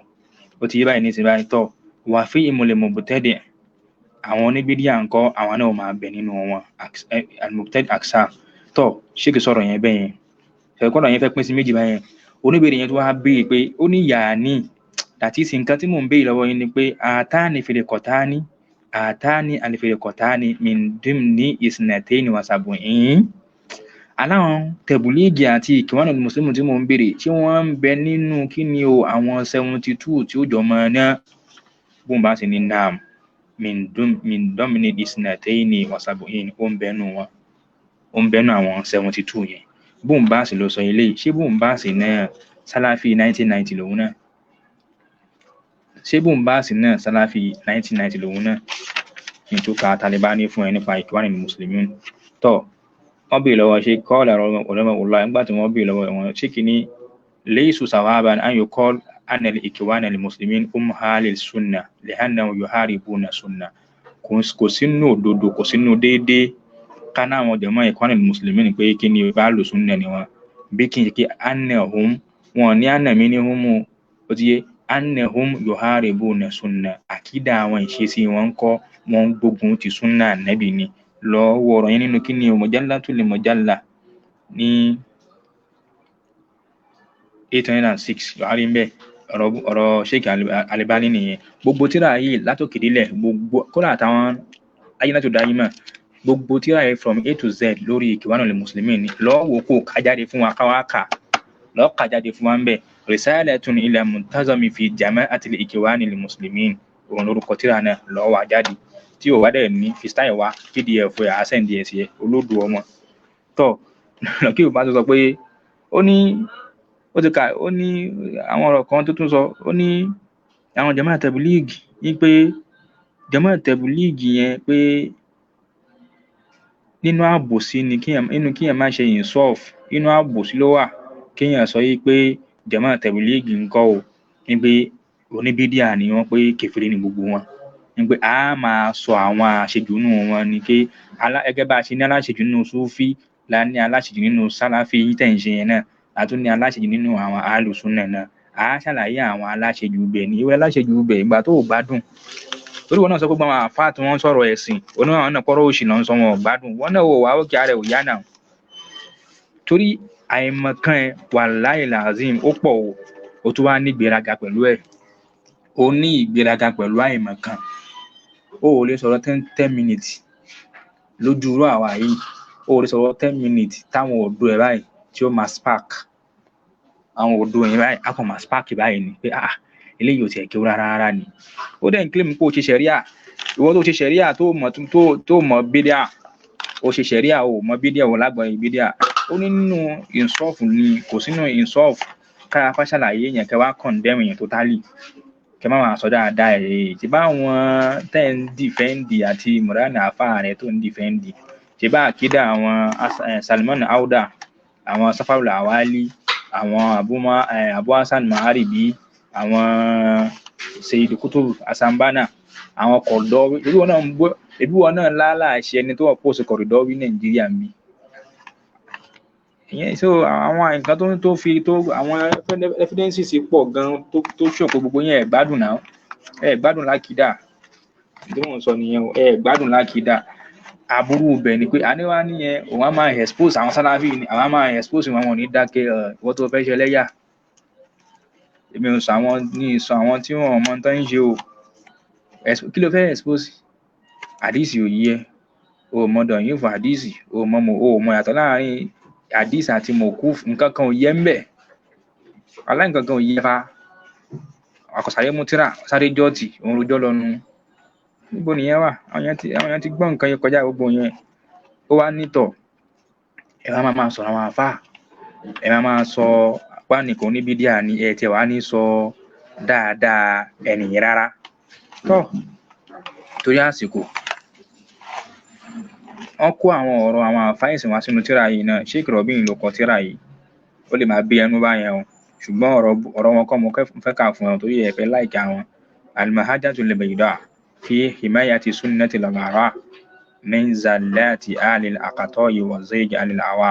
ó ti yé báyìí ní ìsìnbáyìí tọ́ wà fihimul mubtadi' àwọn oníbídíà ńkọ́ àwọn náà máa bẹ nínú wọn al-mubtadi' aksa tọ́ ṣéèkì sọ̀rọ̀ yẹn bẹ́ẹ̀ yẹn ẹ̀kọ́rọ̀ yẹn fẹ́ pín sí méjì báyẹn oníbèrè yẹn tó wá béèrè pé ó ní yàání àti ìsìn nǹkan tí mò ń béèrè lọ́wọ́ yín ni pé àtàní al-firqatani min dimni isnatayni wa sab'in aláwọn tẹ̀bùlíìgì àti ìkìwánù mùsùlùmí tí mò ń béèrè tí wọ́n ń bẹ nínú kí ni o àwọn 72 tí ó jọ mọ́ náà bóun bá sì ní naam min dimni isnatayni wa sab'in ó ń bẹnu wọn ó ń bẹnu àwọn 72 yẹn bóun bá sì lọ sọ eléyìí ṣé bóun bá sì náà sálàfí 1990 lòun náà ṣé bóun bá sì náà sálàfí 1990 lòun náà ní tó ka Talibani fún ẹ nípa ìkíwánì mùsùlùmí tọ́ wọ́n bí lọ́wọ́ ṣe kọ́ọ̀lá rahimahullah nígbà tí wọ́n bí lọ́wọ́ wọn ṣé kì ní laysu sawaban an yuqal anna al-ikhwana al-muslimin ahli sunnah li'annahum yuharibuna sunnah kò sínú òdodo kò sínú déédéé kana àwọn jàmáà ìkíwánì mùsùlùmí ní pé kí ni ahli sunnah ni wọn bí kí n kí annahum wọn ní anna minhum ó ti yé annahum yuharibuna sunnah àkídà àwọn ìṣesí wọn kọ́ wọn gbógun ti sunnah Ànábì ni lọ wọ̀rọ̀ yẹn nínú kí ni Mujallatul Mujalla ní 806 lọ́hárí ń bẹ́ ọ̀rọ̀ Sheikh Albani nìyẹn gbogbo tíra yìí látòkè délẹ̀ gbogbo kódà àtàwọn ayélujára dáyìmọ̀ gbogbo tíra yìí from A to Z lórí Ikhwanul Muslimin ni lọ́wọ́ kó kájáde fún wa káwáka lọ́ọ́ kájáde fún wa ń bẹ̀ Risalatun ila muntazami fi jama'atil Ikhwanil Muslimin òun lórúkọ tíra náà lọ́ọ́ wà jáde tí ò wá dẹ̀ ní freestyle wá pdf ẹ̀ àṣẹ́ǹdì ẹ̀ sí ẹ olódò ọmọ tọ́ lọ́kì ò bá tó sọ pé ó ní ó ti kà ó ní àwọn ọ̀rọ̀ kan tó tún sọ ó ní àwọn jàmáà tẹ̀bùlíìgì ní pé jàmáà tẹ̀bùlíìgì yẹn pé nínú àbòsí ni kíyàn má ṣe insaf nínú àbòsí ló wà kíyàn sọ yí pé jàmáà tẹ̀bùlíìgì ń kọ́ ò ní pé oníbídíà ni wọ́n pé kèfèrí ni gbogbo wọn ní pé a máa sọ àwọn àṣejù nínú wọn ni pé gẹ́gẹ́ bá a ṣe ní aláṣejù nínú Súfí la ní aláṣejù nínú Sálàfí yìí tẹ̀ ń ṣe yẹn náà la tún ní aláṣejù nínú àwọn Ahlu Sunnah náà a ṣàlàyé àwọn aláṣejù bẹ̀ ní ìwé aláṣejù bẹ̀ ìgbà tó gbádùn torí wọn náà sọ pé àwọn àfáà tí wọ́n sọ̀rọ̀ ẹ̀sìn oníwọ̀n náà pọ́rọ̀ òṣì lọ́n sọ wọn gbádùn wọn náà wò wá òkè ààrẹ òyá náà torí àìmọ̀kan ẹ̀ wallahi lazim ó pọ̀ ó tún wá ní ìgbéraga pẹ̀lú ẹ̀ ó ní ìgbéraga pẹ̀lú àìmọ̀kan ó lè sọ̀rọ̀ 10 minutes lójú irú àwa yìí ó lè sọ̀rọ̀ 10 minutes táwọn ọ̀dọ́ ẹ̀ báyìí tí ó máa spark àwọn ọ̀dọ́ ẹ̀ báyìí á kàn máa spark báyìí ni pé eléyìí ò tiẹ̀ kí ó rárá ni ó dẹ̀ ń claim pé ó ṣe ṣẹ̀ríà ìwọ tó ṣe ṣẹ̀ríà tó mọ̀ bídíà ó ṣe ṣẹ̀ríà ó mọ̀ bídíà ó lágbọ̀n bídíà ó ní nínú insaf ni kò sínú insaf kára fá ṣàlàyé yẹn kẹ́ wá condemn yẹn totally kẹ́ má máa sọ dáadáa tí bá wọn tẹ́ ń dìfẹ́ǹdì àti Murana àfáà rẹ̀ tó ń dìfẹ́ǹdì tí bá àkídà àwọn Salman Auda àwọn Safarul Awali àwọn Abu Hassan Maharibi àwọn Sayyid Qutb Asambana àwọn Kordowi ebi wọn náà láláṣẹ ẹni tó wà pòsì Kordowi Nàìjíríà mi ìyẹn so àwọn nǹkan tó fi tó àwọn evidences pọ̀ gan tó ṣọ̀pọ̀ gbogbo yẹn ẹ̀ gbádùn náà ẹ̀ gbádùn lákìdá tí wọ́n sọ nìyẹn ẹ̀ gbádùn lákìdá aburú ibẹ̀ ni pé àníwá nìyẹn òun á máa expose àwọn Salafi ni àwọn á máa expose wọn ní dákẹ́ wọ́n tó fẹ́ ṣe ẹlẹ́yà èmi ò sọ àwọn tí wọ́n mọ tán ń ṣe o kí ló fẹ́ expose àdìsí ò yí ẹ o mọ̀dọ̀ yín fún àdìsí o mọ̀ yàtọ̀ láàrin àdìsí àti mọ̀kúf nǹkan kan ò yẹ ń bẹ̀ aláìnkan kan ò yẹ fa àkọsàyẹ mú tíra sáré jọ́ọ̀tì òun rojọ́ lọ́nu níbo nìyẹn wà àwọn yẹn ti gbọ́ nǹkan yẹn kọjá gbogbo yẹn ó wá nítọ̀ ẹ wá máa sọ̀rọ̀ àwọn àfáà ẹ máa sọ apá nìkan níbi díà ní ẹ tiẹ̀ wá ní sọ dáadáa ẹnìyẹn rárá tọ́ torí àsìkò wọ́n kó àwọn ọ̀rọ̀ àwọn àfáìsì wá sínú tíra yìí náà Sheikh Robin ló kọ tíra yìí ó lè máa bí ẹnu báyẹn o ṣùgbọ́n ọ̀rọ̀ wọn kọ́ mo fẹ́ kà fún wọn torí ẹ̀fẹ́ láìka wọn al-mahajjatul bayda fi himayati sunnati al-mara min zallati alil aqata'i wa zayg alil awa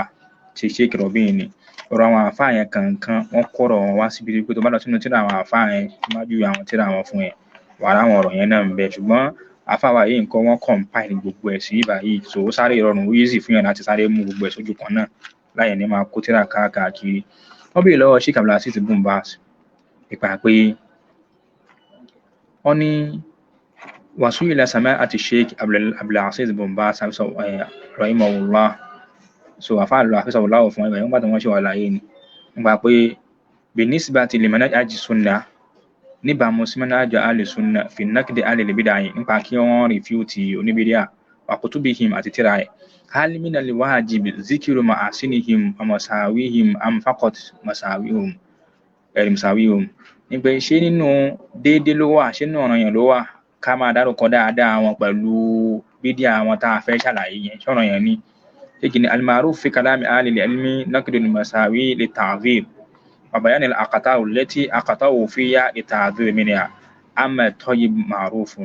ti Sheikh Robin ni ọ̀rọ̀ àwọn àfáà yẹn kankan wọ́n kọ́rọ̀ wọn wá síbi pé tó bá lọ sínú tíra àwọn àfáà yẹn tó má ju àwọn tíra wọn fún yẹn wà láwọn ọ̀rọ̀ yẹn náà ń bẹ ṣùgbọ́n àfáwà yìí nǹkan wọ́n compile gbogbo ẹ̀ sí báyìí so ó sáré ìrọ̀rùn easy fún yàn láti sáré mú gbogbo ẹ̀ sójú kan náà láyé ní máa kó tíra káàkiri wọ́n béèrè lọ́wọ́ Sheikh Abdulaziz Ibn Baz nípa pé wọ́n ní wasuila sama'ati Sheikh Abdulaziz Ibn Baz rahimahullah so àfáà lọ àfẹ́sọ̀wọ́lá fún ẹgbẹ̀rún nígbà tí wọ́n ṣe wà láyé ni nípa pé binisbati li manhaj sunnah níbàámu sí manhaj al-sunnah fi naqdi al-bid'ah nípa kí wọ́n refute oníbídíà wa kutubihim àti tíra ẹ̀ hal min al-wajib zikru ma'asinihim wa masawihim am faqat masawihum ní pé ṣé nínú déédé ló wà ṣé nínú ọ̀ranyàn ló wà ká máa dárúkọ dáadáa wọn pẹ̀lú bídíà wọn tá a fẹ́ ṣàlàyé yẹn ṣọ̀ranyàn ni لكن المعروف في كلام أهل العلم نقد المساوي للتعذير وبيان الأخطاء التي أخطأوا فيها للتعذير منها أما الطيب معروف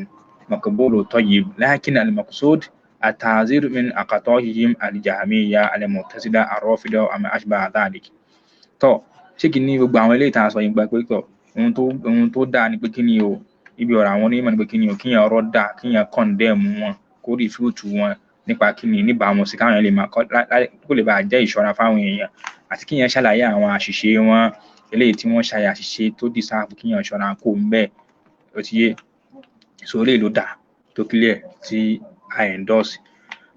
مقبول طيب لكن المقصود التعذير من أخطائهم الجهمية المعتزلة الرافضة وما أشبه ذلك tó ṣé kí ni gbogbo àwọn eléyìí tá a sọ yìí gba pé tọ ohun tó dáa ni pé kí ni o ibi ọ̀rọ̀ àwọn onímọ̀ ni pé kí ni o kíyàn ọ̀rọ̀ dà kíyàn condemn wọn kó refute wọn nípa kíni níbàámu sí káwọn lè máa kó lè bá jẹ́ ìṣọ́ra fáwọn èèyàn àti kíyàn ṣàlàyé àwọn àṣìṣe wọn eléyìí tí wọ́n ṣàyè àṣìṣe tó deserve kíyàn ṣọ́ra kó ń bẹ́ẹ̀ ó ti yé so eléyìí ló dà tó clear tí I endorse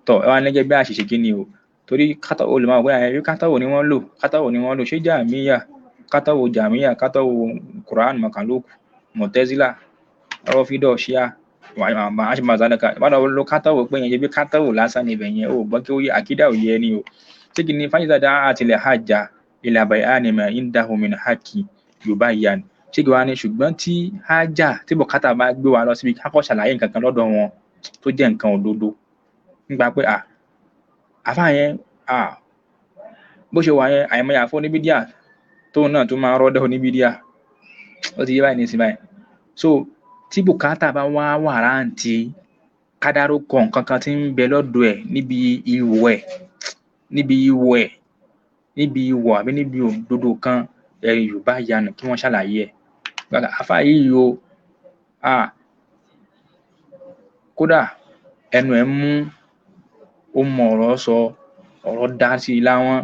tó ẹ wá ní gẹ́gẹ́ bí àṣìṣe kíni o torí kátàwó lè máa wọ ẹ̀rí kátàwó ni wọ́n lò ṣé jàmíyà kátàwó Quran makaluk Mu'tazila Rafida Shia wàá ṣe máa zálẹ́ka ìbára ló kátàwó pé yẹn ṣe bí kátàwó lásán níbẹ̀ yẹn ó gbọ́ kí ó yẹ àkídà ò yẹ ni o ṣé kí ni fáyidà àtìlẹ̀ hajjá ila bayani ma indahu min haqqi yubayyan ṣé kí wàá ní ṣùgbọ́n tí hajjá tí bùkátà bá gbé wa lọ síbi kákọ́ ṣàlàyé nǹkan kan lọ́dọ̀ wọn tó jẹ́ nǹkan òdodo nígbà pé àfáà yẹn bó ṣe wà yẹn àìmọye àfọ oníbídíà tóun náà tó máa rọ́dọ̀ oníbídíà ó ti yé báyìí ní sí báyìí so tí bùkátà bá wá wà ráǹtì kádárúkọ nǹkan kan tí ń bẹ lọ́dọ̀ ẹ̀ níbi ìwọ̀ àbí níbi òdodo kan Yorùbá yanu kí wọ́n ṣàlàyé ẹ̀ gbàgbà àfáà yìí o kódà ẹnu ẹ̀ mú ó mọ ọ̀rọ̀ sọ ọ̀rọ̀ dá sí i láwọn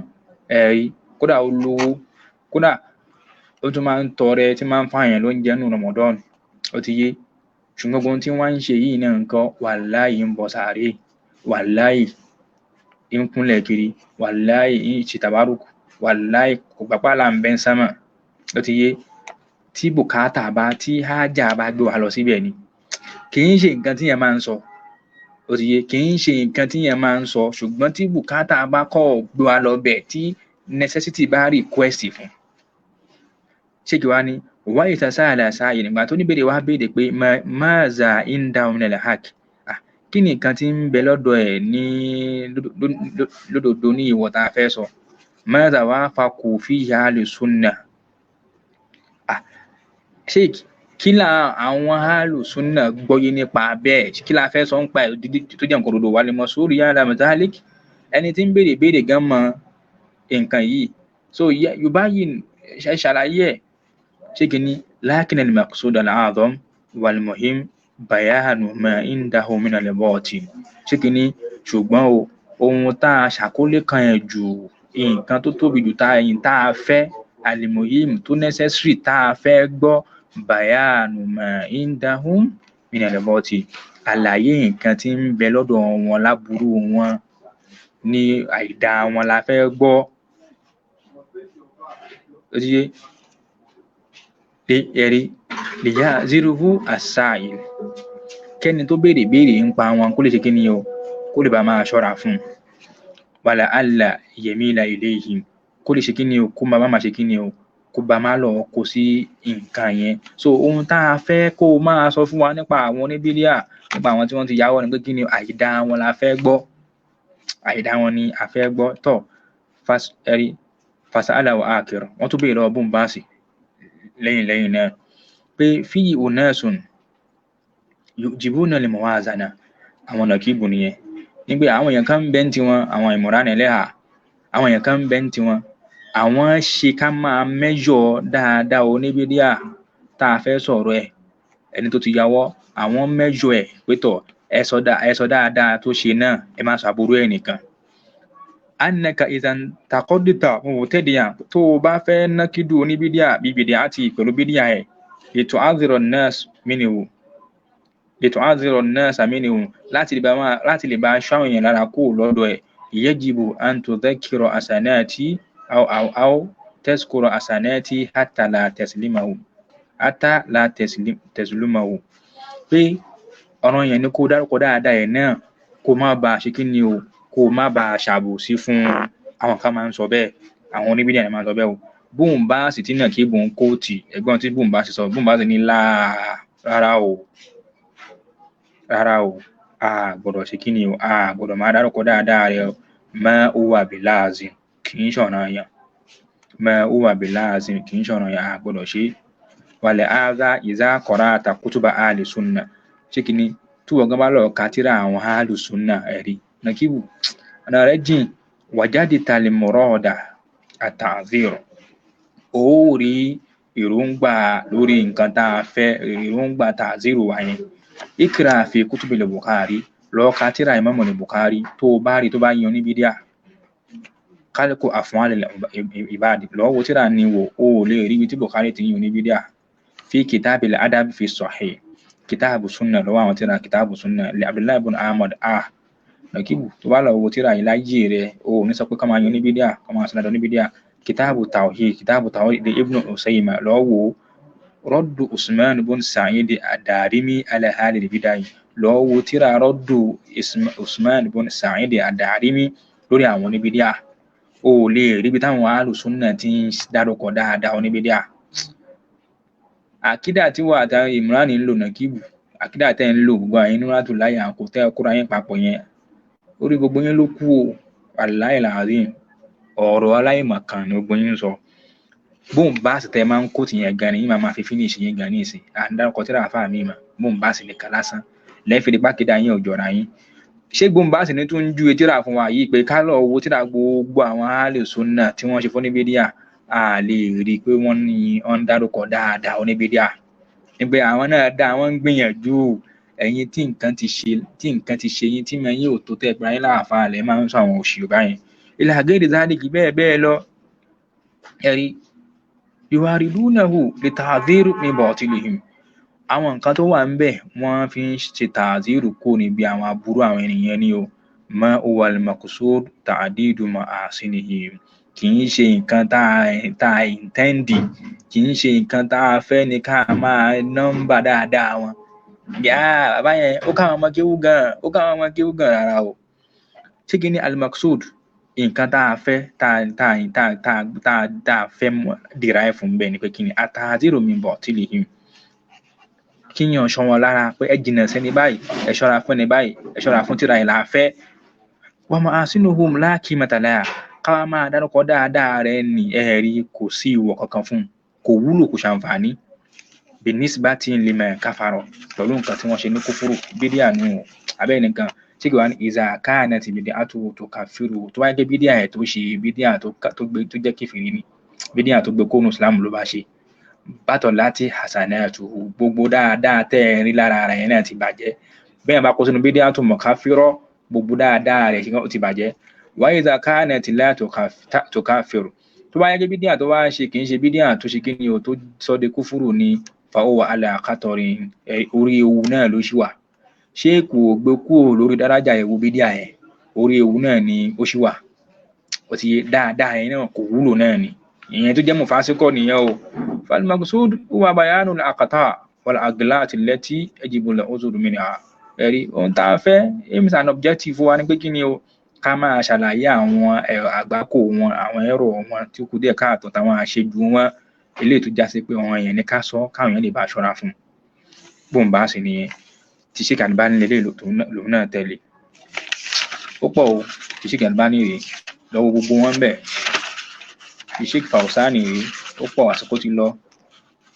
ẹ̀rí kódà ó lówó kódà ó tún máa ń tọrẹ tí máa ń fààyàn lóúnjẹ nínú Ramadan ó ti yé ṣùgbọ́n ohun tí wọ́n ń ṣe yìí náà nǹkan wàláhì ń bọ̀ sàárè wàláhì ń kúnlẹ̀ kiri wàláhì ń ṣètàbárùkù wàláhì kò gbàpá là ń bẹ́ ń sámà ó ti yé tí bùkátà bá tí hájà bá gbé wa lọ síbẹ̀ ni kì í ṣe nǹkan tí yẹn máa ń sọ ó ti yé kì í ṣe nǹkan tí yẹn máa ń sọ ṣùgbọ́n tí bùkátà bá kọ́ gbé wa lọ bẹ̀ tí necessity bá request fún ṣéèkì wá ní wa yatasa'ala sa'il nígbà tó ní béèrè wá béèrè pé maza indahu min al-haqq, kí ni nǹkan tí ń bẹ lọ́dọ̀ ẹ̀ ní lódodo ní ìwọ tá a fẹ́ sọ. maza wafaqu fihi ahlu sunnah, ṣéèkì kí là àwọn ahlu sunnah gbọ́yé nípa bẹ́ẹ̀, kí la fẹ́ sọ ń pa ẹ̀ tó jẹ́ nǹkan òdodo wà lè mọ sórí ya'lamu dhalik, ẹni tí ń béèrè gan mọ nǹkan yìí. so yorùbá yìí ṣàlàyé ẹ̀. ṣéèkì ní lakin al-maqsud al-a'zam wal-muhim bayanu ma indahu min al-batil. ṣéèkì ní ṣùgbọ́n ohun tá a ṣàkólé kan ẹ̀ jù, nǹkan tó tóbi jù tá a fẹ́ al-muhim tó necessary tá a fẹ́ gbọ́, bayanu ma indahum min al-batil, àlàyé nǹkan tí ń bẹ lọ́dọ̀ wọn láburú wọn ní àìdá wọn la fẹ́ gbọ́. ó ti yé ẹ̀rí lìyá ziruhu as-sa'il, kẹ́ni tó béèrè ń pa wọn kó lè ṣe kí ni o, kó lè bá máa ṣọ́ra fún un. wala alla yamila ilayhim, kó lè ṣe kí ni o, kó máa ṣe kí ni o, kó bá máa lọ kó sí nǹkan yẹn. so ohun tá a fẹ́ kó o máa sọ fún wa nípa àwọn oníbídíà, nípa àwọn tí wọ́n ti yáwọ́ ni pé kí ni àìdá wọn la fẹ́ gbọ́, àìdá wọn ni a fẹ́ gbọ́. tọ́ ẹ̀rí fasa'ala wa akir, wọ́n tún béèrè lọ́wọ́ Ibn Baz lẹ́yìn náà pé fi unasun yujibuna al-muwazana, àwọn nàkíbù nìyẹn, nígbà àwọn èèyàn kan ń bẹ ń tiwọn, àwọn Imran Eleha, àwọn èèyàn kan ń bẹ ń tiwọn, àwọn ṣe ká máa mẹ́jọ dáadáa oníbídíà tá a fẹ́ sọ̀rọ̀ ẹ̀, ẹni tó ti yáwọ́, àwọn mẹ́jọ ẹ̀ pé tọ̀ ẹ sọ dáadáa tó ṣe náà, ẹ má ṣàbúrú ẹ̀ nìkan. annaka idhan taqaddata mubtadi'an, tó o bá fẹ́ nákídù oníbídíà bíbídíà àti pẹ̀lú bídíà ẹ̀, litu'adhdhira an-nas minhu, láti lè bá aṣọ àwọn èèyàn lára kó lọ́dọ̀ ẹ̀. yajibu an tudhakkira hasanati aw tazkura hasanati hatta la taslimahu, pé ọ̀rọ̀ yẹn ni kó dárúkọ dáadáa ẹ̀ náà, kó má bàa ṣe kí ni o, kó má bàa ṣàbòsí fún àwọn kan máa ń sọ bẹ́ẹ̀, àwọn oníbídíà ni máa ń sọ bẹ́ẹ̀ o. Ibn Baz tí náà kí bòun kóòtì ẹ̀gbọ́n tí Ibn Baz sọ, Ibn Baz ní rárá o, a gbọ́dọ̀ ṣe kí ni o, a gbọ́dọ̀ máa dárúkọ dáadáa rẹ̀ o. ma huwa bilazim, kì í ṣọ̀ranyàn, ma huwa bilazim, kì í ṣọ̀ranyàn, a gbọ́dọ̀ ṣe. wàlẹ̀ áza ìzá qara'ta kutuba ahli sunnah, ṣé kí ni tí wọ́n gan bá lọ ka tírà àwọn ahli sunnah, ẹ̀rí nàkíbù ọ̀nà rẹ̀ jìn, wajadta al-murada at-ta'zir, ó rí èròǹgbà lórí nǹkan tá a fẹ́, èròǹgbà ta'ziru wa yẹn. ikra fi kutubil Bukhari, lọ ka tírà Imam al-Bukhari, tó bá rí tó bá yan ní bídíà, kálíkù af'al al-ibad, lọ́wọ́ wo tírà ni wò, ó lè rí ibi tí Bukhari ti yan ní bídíà. fi kitabil adab fi sahih, kitabu sunnah, lọ́wọ́ àwọn tírà kitabu sunnah li Abdullah ibn Ahmad. nàkíbù tó bá lọ wo tírà yìí láyé rẹ̀, ó ní sọ pé ká máa yan ní bídíà, ká máa sọ̀rọ̀ ní bídíà. kitabu tawhid li Ibn Usayma, lọ́wọ́ raddu Usman ibn Sa'id ad-Darimi ala ahli al-bid'ah, lọ́wọ́ tírà raddu Usman ibn Sa'id ad-Darimi lórí àwọn oníbídíà. ó lè rí bí táwọn ahlu sunnah ti ń dárúkọ dáadáa oníbídíà. àkídà tí wà àtàrí Imran ń lò nàkíbù, àkídà tẹ́ ń lò gbogbo àyín Nuratu láyà kò tẹ́ kóra yín papọ̀ yẹn, orí gbogbo yín ló kú o, wallahi al-azim, ọ̀rọ̀ aláìmọ̀kan ni gbogbo yín sọ. Ibn Baz tẹ́ máa ń kó tìyẹn gan ni yín máa fi finish yín gan ní ìsìn, àdárúkọ tírà àfáà mi mà, Ibn Baz lè kà lásán lẹ́fẹ̀ẹ́ dípá kéde yín ọ̀jọ̀ra yín. ṣé Ibn Baz ní tún ju tírà fún wa yìí pé ká lọ wo tírà gbogbo àwọn ahlu sunnah tí wọ́n ṣe fún ní bídíà, a lè rí i pé wọ́n ní ọ́n dárúkọ dáadáa oníbídíà, nígbà àwọn náà dá wọ́n ń gbìyànjú. ẹ̀yin tí nǹkan ti ṣe yín tí mẹ́yìn ò tó tẹ́ gbára yín láàfáà lẹ́ máa ń sọ àwọn òṣì báyìí. ila ghairi dhalika bẹ́ẹ̀ lọ, ẹ̀rí yuwaridunahu li ta'dhir min batilihim, àwọn nǹkan tó wà ń bẹ̀ wọ́n fi ń ṣe ta'dhiru kó níbi àwọn aburú àwọn ènìyàn ni o. ma huwa al-maqsud ta'didu ma'asinihim, kì í ṣe nǹkan tá a intendi, kì í ṣe nǹkan tá a fẹ́ ni ká máa nọ́mbà dáadáa wọn. bàbá yẹn ó káwọn ọmọ kéwú gan rárá o. ṣé kí ni al-maqsud nǹkan tá a fẹ́ tá a fẹ́ derive fún bẹ́ẹ̀ ni pé kí ni àtàzírò mi bọ̀ tí lè hìm kíyàn ṣọ́ wọn lára pé ẹ jìnnà sẹ́ni báyìí ẹ ṣọ́ra fún ẹni báyìí ẹ ṣọ́ra fún tíra ìlà fẹ́ wọ́n máa sínú home láàkì mẹ́tàlá káwá máa dárúkọ dáadáa rẹ̀ ní ẹ̀rí kò sí ìwọ̀ kankan fún kò wúlò kò ṣàǹfààní binisbati lima káfàrọ̀ pẹ̀lú nǹkan tí wọ́n ṣe ní kúfúrú bídíà nù abẹ́ nìkan tí kò wá ní ìzà káàna ti bìdí àtò tó kàfírù tó wáyé bídíà ẹ̀ tó ṣe bídíà tó jẹ́ kèfèrí ni bídíà tó gbé kónú Islam ló bá ṣe bátọ̀ láti hasanatu gbogbo dáadáa tẹ́ ẹ rí lára ara yẹn náà ti bàjẹ́ bẹ́ẹ̀ bá kó sínú bídíà tó mọ̀ káfírọ̀ gbogbo dáadáa rẹ̀ ṣe ti bàjẹ́ wáyé ìzà káàna ti láà tó káfírù tó wáyé bídíà tó wá ṣe kì í ṣe bídíà tó ṣe kí ni o tó sọ de kúfúrú ni fàwọ́ aláàkátọ̀rin orí ewu náà ló ṣì wà ṣé kò gbé kúrò lórí dárájà ewu bídíà ẹ̀ orí ewu náà ni ó ṣì wà ó ti dáadáa ẹ̀ náà kò wúlò náà ni ìyẹn tó jẹ́ mufásikọ́ nìyẹn o falmaksud huwa bayanu al-aqta wal aglat allati yajibu al-uzur minha ẹ̀rí ohun tá a fẹ́ aims and objective wa ni pé kí ni o ká máa ṣàlàyé àwọn àgbákò wọn àwọn ẹ̀rọ wọn tí ó kù díẹ̀ káàtó táwọn àṣejù wọn eléyìí tó já sí pé àwọn èèyàn ní ká sọ káwọn èèyàn lè bá ṣọ́ra fún bóun bá sì nìyẹn tí Sheikh Albani lélẹ̀ lòun náà tẹ̀lé ó pọ̀ o tí Sheikh Albani rèé lọ́wọ́ gbogbo wọn bẹ̀ tí Sheikh Fawzani rèé ó pọ̀ àsìkò ti lọ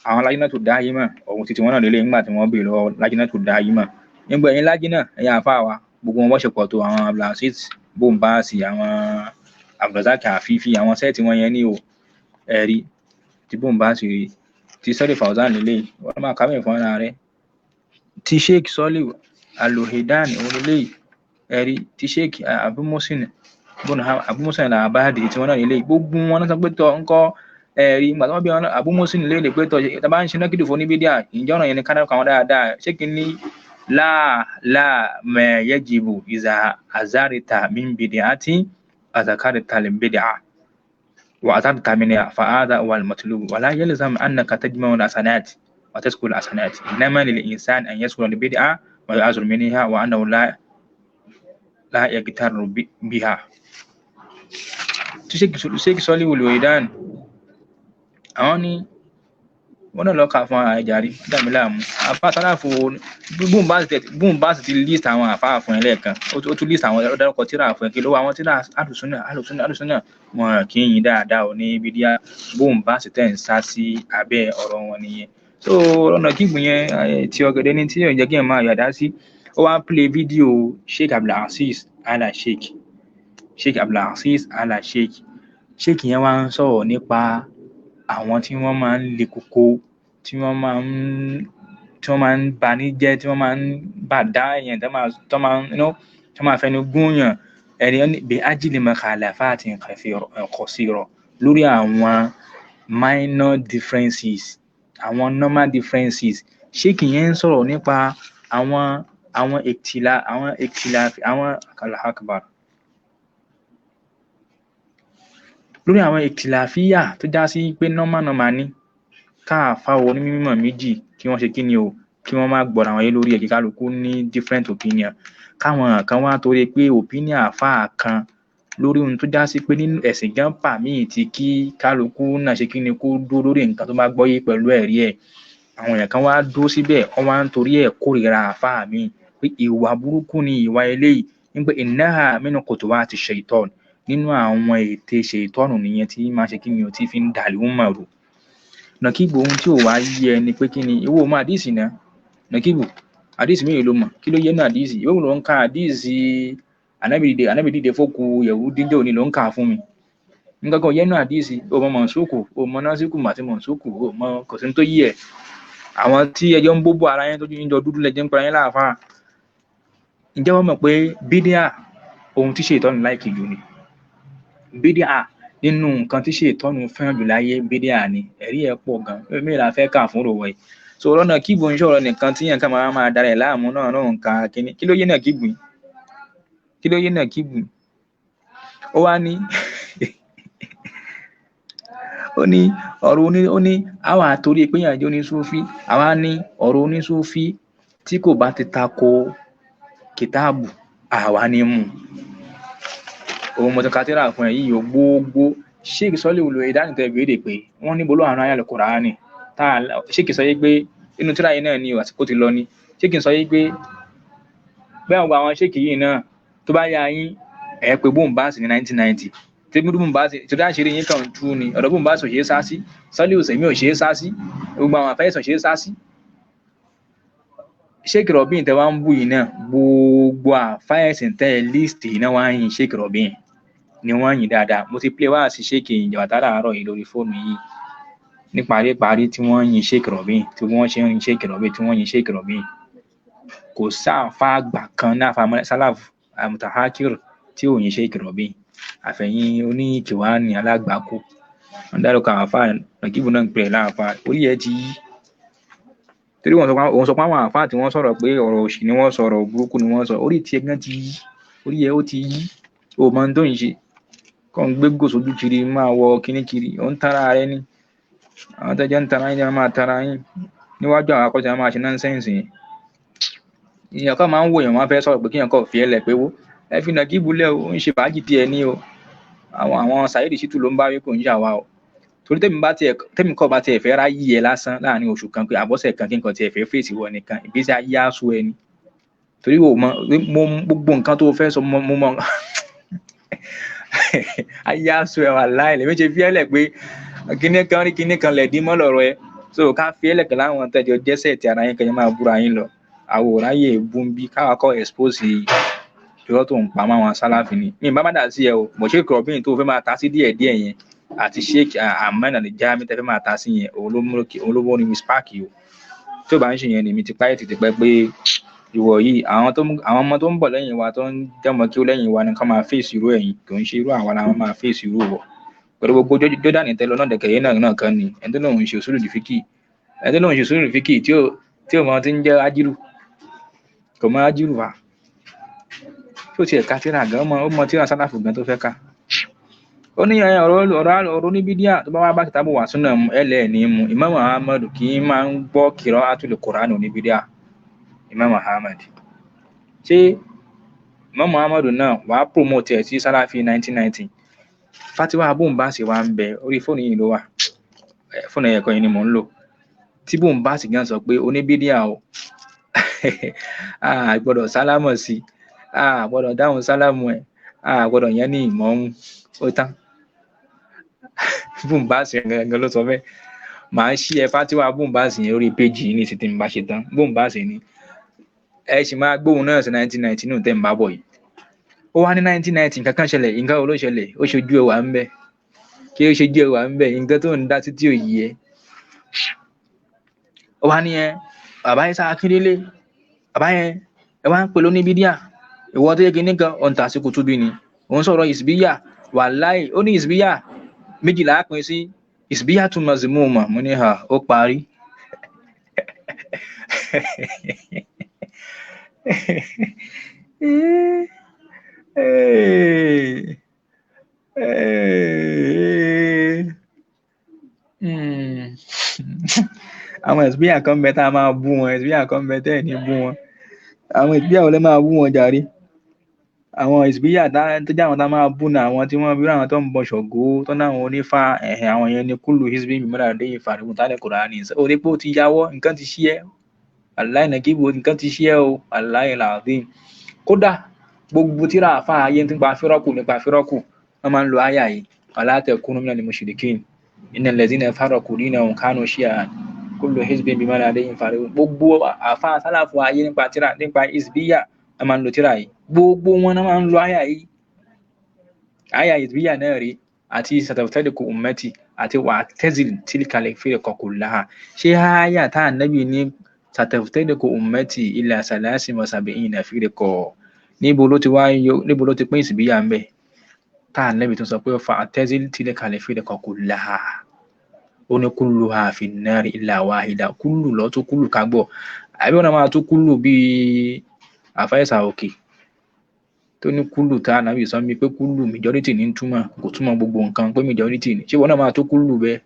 àwọn Lajnatu Daima ọ̀hún títí wọn náà lélẹ̀ nígbà tí wọ́n bèèrè lọ́wọ́ Lajnatu Daima nígbà ẹ̀yìn Lajna ẹ̀yìn àfáà wa gbogbo wọn wọ́ṣẹ̀ pọ̀ tó àwọn Abdulaziz bóun bá sì àwọn Abdulrazak Afifi àwọn sẹ́ẹ̀tì wọn yẹn ní o ẹ̀rí tí bóun bá sì rí tí Sọ́lé Fawzan lélẹ̀ wọ́n máa kábẹ̀ fún ara rẹ̀ tí Sheikh Sọ́lé Al-Luhaidan lélẹ̀ ẹ̀rí tí Sheikh Abu Muhsin Al-Abadi tí wọ́n náà lélẹ̀ gbogbo wọn náà sọ pé tọ́ ńkọ́ ẹ̀rí ìgbà tí wọ́n bí wọn Abu Muhsin lélẹ̀ pé tọ́ tá bá ń ṣe nákìdì fún ní bídíà ìjọ náà yẹn ní kánà kan dáadáa Sheikh ní ma yajibu iza azarita min bid'ati azakarta lil bid'ah وأتبت منها فهذا هو المطلوب ولا يلزم أنك تجمع الحسنات وتذكر الحسنات إنما للإنسان أن يذكر البدعة ويعذر منها وأنه لا يغتر بها Sheikh Sọ́lé Al-Luhaidan àwọn ni wọ́n náà lọ kà fún àìjàrí dàmí láàmú àfá sálàfò bóun bá sì ti list àwọn àfá fún ẹlẹ́ẹ̀kan ó tún list àwọn ọ̀dárúkọ tíra fún ẹ̀kí lówó àwọn tíra alùsúnà wọn kì í yìn dáadáa ò ní bídíà bóun bá sì tẹ̀ ń sá sí abẹ́ ọ̀rọ̀ wọn nìyẹn so ọ̀nà kígùn yẹn tí ọ̀gẹ̀dẹ̀ ní tí yóò jẹ́ kí ẹ̀ máa yàdá sí ó wá play fídíò Sheikh Abdulaziz Ala Sheikh Abdulaziz Ala Sheikh yẹn wá ń sọ̀rọ̀ nípa àwọn tí wọ́n máa ń le koko tí wọ́n máa ń bani jẹ́ tí wọ́n máa ń bà dá èèyàn tó máa fẹnu gúnyàn ẹni bí ajílẹ̀ mukhalafati qasira lórí àwọn minor differences àwọn normal differences Sheikh yẹn ń sọ̀rọ̀ nípa àwọn ikhtilaf àwọn Allahu Akbar lórí àwọn ìkìláfíyà tó já sí pé normal ní káàfà onímọ̀ méjì kí wọ́n ṣe kí ni o kí wọ́n má gbọ́ra wọn yé lórí ẹ̀ kí kálukú ní different opinion káwọn kan wá torí pé opinion àfáà kan lórí ohun tó já sí pé nínú ẹ̀sìn gan pàmì tí kí kálukú náà ṣe kí ni kó dúró lórí nǹkan tó bá gbọ́yé pẹ̀lú ẹ̀rí ẹ̀ àwọn èèyàn kan wá dúró síbẹ̀ wọ́n wá ń torí ẹ̀ kórìíra àfáà mi pé ìwà burúkú ni ìwà eléyìí nígbà innaha min khutuwati shaitan nínú àwọn ète ṣètọ́nù nìyẹn tí máa ṣe kí ni o tí fi ń dàlú mọ̀rù nàkíbù ohun tí ò wá yí ẹni pé kí ni ìwọ mọ̀ àdíìsì náà nàkíbù àdíìsì mélòó ló mọ̀ kí ló yẹ náà àdíìsì ìwọ ló ń ka àdíìsì ànábì dìde fókù yẹ̀wù dídé òní ló ń kà fún mi nǹkan kan yẹ náà àdíìsì o mọ̀ mọ̀nsúkù o mọ̀ násíkù àti mọ̀nsúkù o mọ̀ kò sí tó yí ẹ̀ àwọn tí ẹjọ́ ń bóbó ara yẹn tó ń jọ dúdú lẹ́jẹ̀ ń para yẹn láàfáà ǹjẹ́ wọ́n mọ̀ pé bídíà ohun tí ṣètọ́nù láìkì jù ni bídíà nínú nǹkan tí ṣètọ́nù fẹ́ràn jù láyé bídíà ni ẹ̀rí ẹ̀ pọ̀ gan mẹ́rin la fẹ́ kà fún ròwọ̀ yìí so lọ́nà kíbu ń ṣọ̀rọ̀ nìkan tí yẹn ká máa darẹ̀ láàmú náà nǹkan kínní kí ló yé náà kíbu ó wá ní ó ní ọ̀rọ̀ ó ní àwa àtòrí ìpínyà jẹ́ oníṣúfí àwa ní ọ̀rọ̀ oníṣúfí tí kò bá ti tako kìtáàbù àwa ní mú òun mo ti ka tírà fún ẹ yìí o gbogbo Sheikh Sọ́líù Al-Wahidani tẹ béèrè pé wọ́n ní bolo àwọn ayàlẹ̀ Kùránì tá Sheikh sọ yìí pé inú tírà yìí náà ni àsìkò ti lọ ni Sheikh sọ yìí pé bẹ́ẹ̀ àwọn àwọn Sheikh yìí náà tó bá yá yín ẹ̀ pé Bombas ní 1990 tí Bombas tó dá ṣeré yín kàn tú ni ọ̀dọ̀ Bombas ò ṣe é sá sí Sọ́líù Sèmí ò ṣe é sá sí gbogbo àwọn àfẹ́sọ̀ ṣe é sá sí Sheikh Robin tẹ wá ń bú yìí náà gbogbo àfáyẹ̀sìn tẹ líìsì náà wá ń yin Sheikh Robin ni wọ́n yìn dáadáa mo ti play wá sí Sheikh Jabata láàárọ̀ yìí lórí fóònù yìí ní paríparí tí wọ́n yin Sheikh Robin tí wọ́n ṣe ń yin Sheikh Robin tí wọ́n yin Sheikh Robin kò sáàfà àgbà kan náà fa Salaf Mutahakir tí ò yin Sheikh Robin àfẹ̀yìn oníkìwáni alágbàkú wọ́n dárúkọ àfà Nàkíbù náà ń pè láàfà orí ẹ̀ ti yí torí òun sọ pé àwọn àfà tí wọ́n sọ̀rọ̀ pé ọ̀rọ̀ òṣì ni wọ́n sọ̀rọ̀ burúkú ni wọ́n sọ orí tiẹ̀ gan ti yí orí ẹ̀ ó ti yí o mọ tó ń ṣe kọ́ ń gbé gòsójú kiri máa wọ kíní kiri ó ń tara rẹ ní àwọn tẹ́jọ́ ń tara yín máa tara yín níwájú àwọn akọ́ṣẹ́ máa ṣe nọ́ńsẹ́ǹsì yẹn èèyàn kan máa ń wò èèyàn máa fẹ́ sọ̀rọ̀ pé kíyàn kọ́ fi ẹlẹ̀ pé wó ẹ fi Nàkíbù lẹ̀ ó ń ṣe fàájì tiẹ̀ ní o àwọn Saheed Shittu ló ń bá wí kò ń ṣàwà o torí tèmi kọ́ bá tiẹ̀ fẹ́ ráyè ẹ lásán láàrin oṣù kan pé àbọ̀sẹ̀ kan kí nǹkan tiẹ̀ fẹ́ fèsì wọ nìkan ìgbésí ayé aṣọ ẹni torí mo gbogbo nǹkan tó fẹ́ sọ mo mọ ayé aṣọ ẹ wà láì lè méje fi ẹlẹ̀ pé kíní kan lẹ̀ dín mọ́ lọ́rọ̀ ẹ so ká fi ẹlẹ̀ kan láwọn tẹ́jọ jẹ́sẹ̀ tí ara yín kan yẹn máa búra yín lọ àwòrán yẹ bún bí káwa kọ́ expose ìrọ́ tó ń pa máa wọn Sálàfì ni mi bá má dà sí ẹ o mo Sheikh Robin tó fẹ́ máa ta sí díẹ̀díẹ̀ yẹn àti Sheikh Ahmed Al-Jami tẹ́ fẹ́ máa ta sí yẹn òun ló mú ní spark yìí o tí ó bá ń ṣe yẹn ni mi ti páyé tètè pẹ́ pé ìwọ yìí àwọn ọmọ tó ń bọ̀ lẹ́yìn wa tó ń jẹ́mọ kí ó lẹ́yìn wa ni kán máa fèsì irú ẹ̀yìn kò ń ṣe irú àwa làwọn máa fèsì irú wọ̀ pẹ̀lú gbogbo Jordan tẹ́lọ náà dẹ̀kẹ̀yẹ́ náà kan ni ẹni tó lóun ṣe òṣèlú fíkì tí ò mọ ti ń jẹ́ ájírù kò mọ ájírù wa tí ó ti ẹ̀ka tíra gan ó mọ tíra Sálàfù gan tó fẹ́ ká ó ní ọ̀rọ̀ ní bídíà tó bá wá bá kìtàbù wà súnà ẹlẹ́ẹ̀ní mu Imam Ahmad kì í máa ń gbọ́ qira'atul Qur'an ní bídíà Imam Ahmad ṣé Imam Ahmad náà wàá promote ẹ̀ sí Salafi 1990 Fatiwa Bombas wà ń bẹ orí fóònù yìí ló wà fóònù ẹ̀kọ́ yìí ni mò ń lò tí Bombas gan sọ pé oníbídíà o a gbọ́dọ̀ sálámọ̀ sí a gbọ́dọ̀ dáhùn sálámù ẹ̀ a gbọ́dọ̀ yẹn ní ìmọ̀ọ́mù ó tán Bombas gangan ló sọ bẹ́ẹ̀ màá ṣí ẹ Fatiwa Bombas yẹn orí péjì yìí ní ìsìtì mi bá ṣe tán Bombas ni ẹ sì máa gbóhùn náà sí 1990 nù tẹ́ ń bá bọ̀ yìí ó wá ní 1990 nǹkan kan ṣẹlẹ̀ nǹkan wo ló ṣẹlẹ̀ ó ṣojú ẹwà ń bẹ kí ó ṣojú ẹwà ń bẹ nǹkan tó ń dá títí òyì ẹ ó wá ní ẹ bàbá Ìsá Akíndélé bàbá yẹn ẹ wá ń pè lóní bídíà ìwọ tó yẹ kí nìkan ọ̀ǹtà àsìkò tóbi ni òun sọ̀rọ̀ ìsìbíyà wàláì ó ní ìsìbíyà méjìlá pín sí ìsìbíyà tún mazmuma mo ní ha ó parí àwọn ìsìbíyà kan bẹ tá a máa bú wọn ìsìbíyà kan bẹ tẹ́ ẹ̀ ní bú wọn àwọn ìsìbíyà ò lè máa bú wọn jàre àwọn ìsìbíyà tó jẹ́ àwọn tá a máa bú ní àwọn tí wọ́n bí àwọn tó ń bọ Ṣàngó tó náà wọn onífá àwọn yẹn ni kúlù hizbi mímọ́ra dé ìfàdùkù tálẹ̀ Kùránì ó rí pé ó ti yáwọ́ nǹkan ti ṣí ẹ́ Wallahi Nàkíbù nǹkan ti ṣí ẹ́ o Wallahi al-azim kódà gbogbo tíra àfá ayé nípa fírọ́kù wọ́n máa ń lo áyà yìí wala takunu minal mushrikin innal ladhina farraqu dinahum kanu shi'an kullu hizbin bima ladayhim farihun gbogbo àfá Sálàfù ayé nípa ìsbíyà wọ́n máa ń lo tíra yìí gbogbo wọn náà máa ń lo áyà ìsbíyà náà rí àti sataftariqu ummati àti wa'tazil tilkal firqa kullaha ṣé áyà tá Ànábì ní sataftariqu ummati ila 73 firqa níbo ló ti pín ìsìbíyà ń bẹ tá Ànábì tó sọ pé fa'tazil tilkal firqa kullaha ó ní kulluha fin nari illa wahida kúlù lọ tó kúlù kágbọ̀ àbí wọn máa tó kúlù bíi àfáìsà òkè tó ní kúlù tá Ànábì sọ pé kúlù majority ní túmọ̀ kò túmọ̀ gbogbo nǹkan pé majority ní ṣé wọn náà máa tó kúlù bẹ́ẹ̀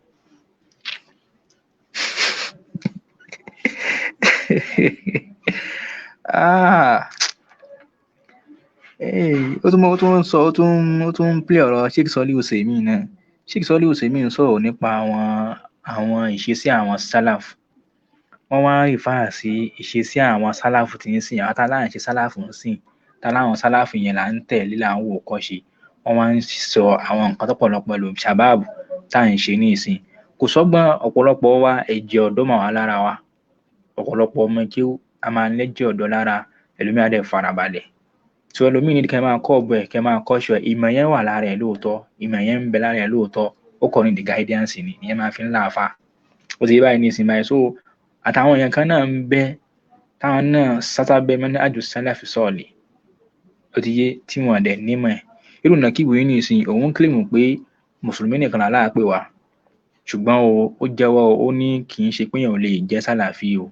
ó tún ń play ọ̀rọ̀ Sheikh Saliu Usaimin náà. Sheikh Saliu Usaimin sọ̀rọ̀ nípa àwọn ìṣesí àwọn Salaf. Wọ́n wá ń refer sí ìṣesí àwọn Salaf tí ń sìn, àwọn tá láwọn ṣe Salaf ń sìn, tá láwọn Salaf yẹn là ń tẹ̀lé là ń wò kọ́ṣe. Wọ́n wá ń sọ àwọn nǹkan tọ́pọ̀lọpọ̀ lò ṣàbáàbù tá à ń ṣe ní ìsìn. Kò sọ́gbọ́n ọ̀pọ̀lọpọ̀ wa ẹ̀jẹ̀ ọ̀dọ́ máa wà lára wa. Ọ̀pọ̀lọpọ̀ ọmọ kéwú a máa ń lẹ́jẹ̀ ọ̀dọ́ lára, ẹlòmíì á dẹ̀ farabalẹ̀. So ẹlòmíì ní kẹ́ máa kọ́ ọ̀bọ̀ ẹ̀, kẹ́ máa kọ́ṣọ́ ẹ̀, ìmọ̀ yẹn wà lára ẹ̀ lóòótọ́, ìmọ̀ yẹn ń bẹ lára ẹ̀ lóòótọ́, ó kọ́ ní the guidance ni, ìyẹn máa fi ń láàfà. Ó ti yé báyìí ní ìsìn báyìí. So àtàwọn èèyàn kan náà ń bẹ táwọn náà sátábẹ́ manhaju Salaf Salih, ó ti yé, tí wọ́n dẹ̀ nímọ̀ ẹ̀. Irú Nakibu yìí ní ìsìn, òun claim pé mùsùlùmí nìkan làlá pè wá, ṣùgbọ́n ó jẹ́wọ́ ó ní kì í ṣe pé èèyàn ò lè jẹ́ Salafi o,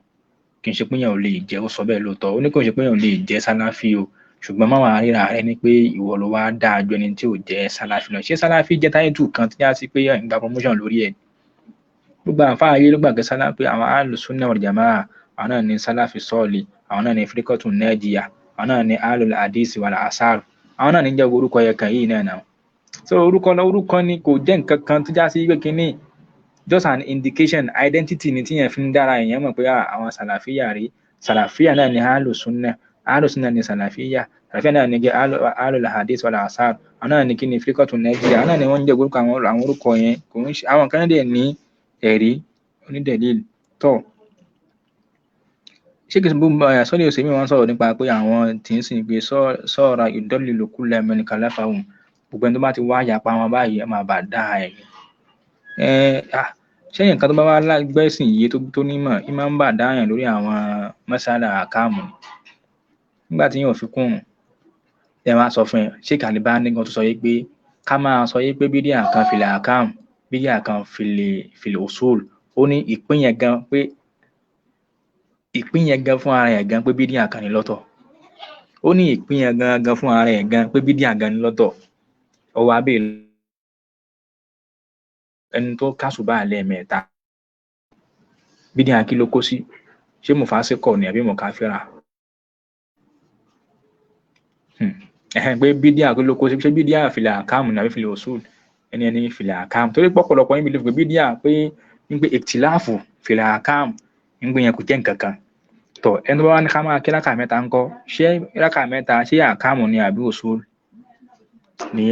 kì í ṣe pé èèyàn ò lè jẹ́, ó sọ bẹ́ẹ̀ lóòótọ́, ó ní kì í ṣe pé èèyàn ò lè jẹ́ Salafi o, ṣùgbọ́n má wàá ríra rẹ ní pé ìwọ ló wá dáa ju ẹni tí ò jẹ́ Salafi lọ. Ṣé Salafi jẹ́ táìtù kan tí a sí pé ń gba promotion lórí ẹ̀? Gbogbo àǹfààní ayé ló gbàgbé Salafi, àwọn Ahlus Sunnah wal Jama'ah, àwọn náà ní Salafi Salih, àwọn náà ní Firqatun Najiyah, àwọn náà ní Ahlul Hadith wal Athar, àwọn náà ní jẹ́ orúkọ yẹn kan yìí náà. So orúkọ ni kò jẹ́ nǹkan kan tó já sí pé kínní, just an indication, identity ni tíyẹn fi ń dára èèyàn mọ̀ pé àwọn Salafiyya rí. Salafiyya náà ní Ahlus Sunnah, Ahlus Sunnah ní Salafiyya, Salafiyya náà ní Ahlul Hadith wal Athar, àwọn náà ní kí ni Firqatun Najiyah, àwọn náà ní wọ́n ń jẹ́ orúkọ àwọn orúkọ yẹn. Kò ń ṣe àwọn kan dẹ̀ ní ẹ̀rí onídẹ̀líl tọ̀. Sheikh Saliu Usaimin wọ́n sọ̀rọ̀ nípa pé àwọn tí ń sìn pé sọ́ra yudallilu kulla man khalafahum, gbogbo ẹni tó bá ti wá yapa wọn báyìí ẹ máa bà dá ẹ̀. Ṣẹ́yìn nǹkan tó bá wá gbẹ́sìn yìí tó nímọ̀ ì máa ń bà dá yàn lórí àwọn masala àkáàmù nígbà tí yóò fi kún un. Ẹ máa sọ fún ẹ Sheikh Albani gan tó sọ yìí pé ká máa sọ yìí pé bídíà kan fil àkáàmù, bídíà kan fil usul, ó ní ìpín yẹn gan fún ara ẹ̀ gan pé bídíà kan ní lọ́tọ̀. Ó ní ìpín yẹn gan fún ara ẹ̀ gan pé bídíà gan ní lọ́tọ̀. Ọwọ́ abẹ́ ẹni tó kásùbà lẹ́ẹ̀mẹ́ta, bídíà kí ló kó sí? Ṣé mufasiqo ni àbí mukafira? Pé bídíà kí ló kó sí? Ṣé bídíà fil àkáàmù ni àbí fil usul? Ẹni fil àkáàmù. Torí pọ̀pọ̀lọpọ̀ yín believe pé bídíà pé ń pé ìtìláàfù fil àkáàmù ń gbé yẹn kò jẹ́ nǹkan kan. Tọ̀ ẹni tó bá wá ní ká máa kí rákà mẹ́ta ńkọ́, ṣé rákà mẹ́ta ṣé àkáàmù ni àbí usul? Ni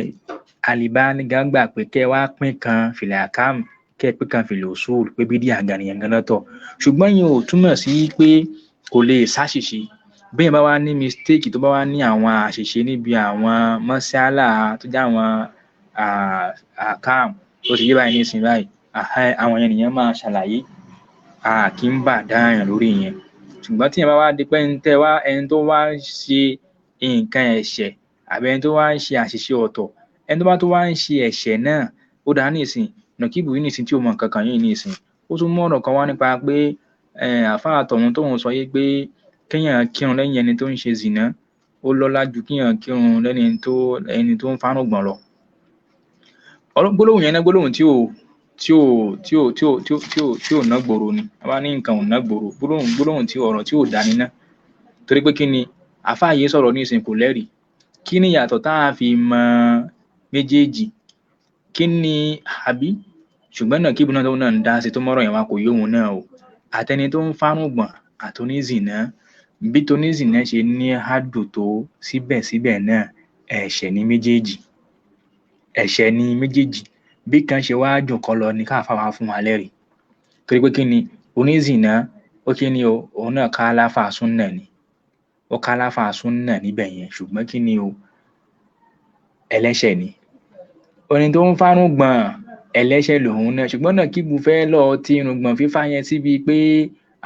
Albani gan gbà pé kẹ́ wá pín kan fil àkáàmù, kẹ́ pín kan fil usul, pé bídíà gan nìyẹn gan lọ́tọ̀. Ṣùgbọ́n yẹn ò túmọ̀ sí pé kò lè ṣàṣìṣe. Bẹ́ẹ̀ bá wá ní mistake, tó bá wá ní àwọn àṣìṣe níbi àwọn mọ́sálà tó jẹ́ àwọn àkáàmù tó ti yé báyìí nísìn báyìí, àwọn yẹn nìyẹn máa ṣàlàyé, kì í bà dá yàn lórí yẹn. Ṣùgbọ́n tí yẹn bá wá di pé ẹni tó wá ṣe nǹkan ẹ̀ṣẹ̀ àbí ẹni tó wá ń ṣe àṣìṣe ọ̀tọ̀, ẹni tó bá tó wá ń ṣe ẹ̀ṣẹ̀ náà, ó dá nísìn Nakibu yìí nísìn tí ó mọ nǹkan kan yìí nísìn, ó tún mú ọ̀rọ̀ kan wá nípa pé àfáà tọ̀hún tóun sọ yìí pé kéèyàn kírun lẹ́yìn ẹni tó ń ṣe zìnà ó lọ́lá ju kéèyàn kírun lẹ́ni ẹni tó ń fárùngbọ̀n lọ. Gbólóhùn yẹn náà gbólóhùn tí ò ná gbòòrò ni. A bá ní nǹkan ò ná gbòòrò, gbólóhùn tí ọ̀rọ̀ tí ò dání ná. Torí pé kí ni àfáà yìí sọ̀rọ̀ nísìn kò lẹ́rìí. Kí ni ìyàtọ̀ tá a fi mọ méjèèjì? Kí ni àbí? Ṣùgbọ́n Nakibu náà tó náà ń dá sí tó mọ́rọ̀ yẹn wá kò yé òun náà o. Àtẹni tó ń fárùngbọ̀n àtonízìnà, bí tonízìnà ṣe ní hádù tó síbẹ̀síbẹ̀ náà ẹ̀ṣẹ̀ ní méjèèjì. Ẹ̀ṣẹ̀ ní méjèèjì. Bí kan ṣe wá jù kan lọ ní káàfà wá fún wa lẹ́rìí. Torí pé kí ni onízìnà ó kí ni o, òun náà khalafa sunnah ni. Ó khalafa sunnah níbẹ̀ yẹn, ṣùgbọ́n kí ni o, ẹlẹ́ṣẹ̀ ni. Ẹni tó ń fárùngbọ̀n ẹlẹ́ṣẹ̀ lòun náà, ṣùgbọ́n Nakibu fẹ́ lọ ti irùngbọ̀n fífá yẹn síbi pé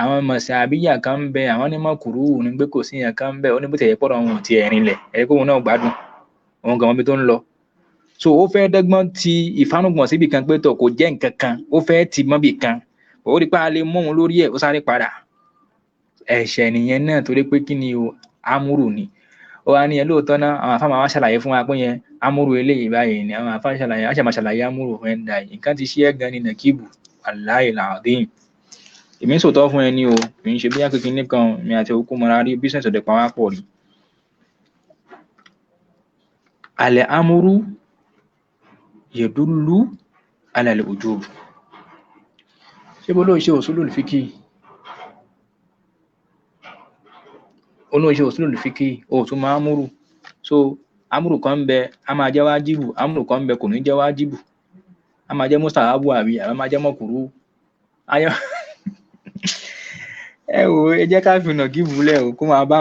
àwọn mọ̀sàbíyà kan ń bẹ, àwọn ní mọ̀kúrú ní pé kò sí yẹn kan ń bẹ, ó ní bó tẹ̀yẹ pọ̀rọ̀ wọn ò ti ẹ̀rin lẹ̀, ẹ̀rí pé òun náà gbádùn, òun gan mọ́bí tó ń lọ. So ó fẹ́ dọ́gbọ́n ti ìfárùngbọ̀n síbi kan pé tọ̀ kò jẹ́ nǹkan kan, ó fẹ́ ti mọ́bì kan, ó rí pé a lè mú òun lórí ẹ̀, ó sáré padà. Ẹ̀ṣẹ̀ nìyẹn náà torí pé kí ni o, amúrù ni. Ó wá ní ẹ lóòótọ́ náà, àwọn àfáà máa wá ṣàlàyé fún wa pé yẹn amúrù eléyìí báyìí ni àwọn àfáà ṣàlàyé amúrù fún ẹ̀ńdà yìí. Nǹkan ti ṣí ẹ́ gan ni Nakibu, wallahi al-azim. Èmi ń sòótọ́ fún ẹni o, kì í ṣe bí yàtọ̀ kí nìkan mi àti òkú mọ́ra rí business ọ̀dẹ̀ pa wá pọ̀ rí. al-amru yadullu ala al-wujub. ṣé bó lóò ṣe usulul fiqh ó tún máa amúrù, so amúrù kan ń bẹ a máa jẹ́ wájìbù, amúrù kan ń bẹ kò ní jẹ́ wájìbù, a máa jẹ́ mustahabu àbí a máa jẹ́ mọ̀kúrú. ẹ wò ẹ jẹ́ ká fi nàkíbù lẹ̀ o kó máa bá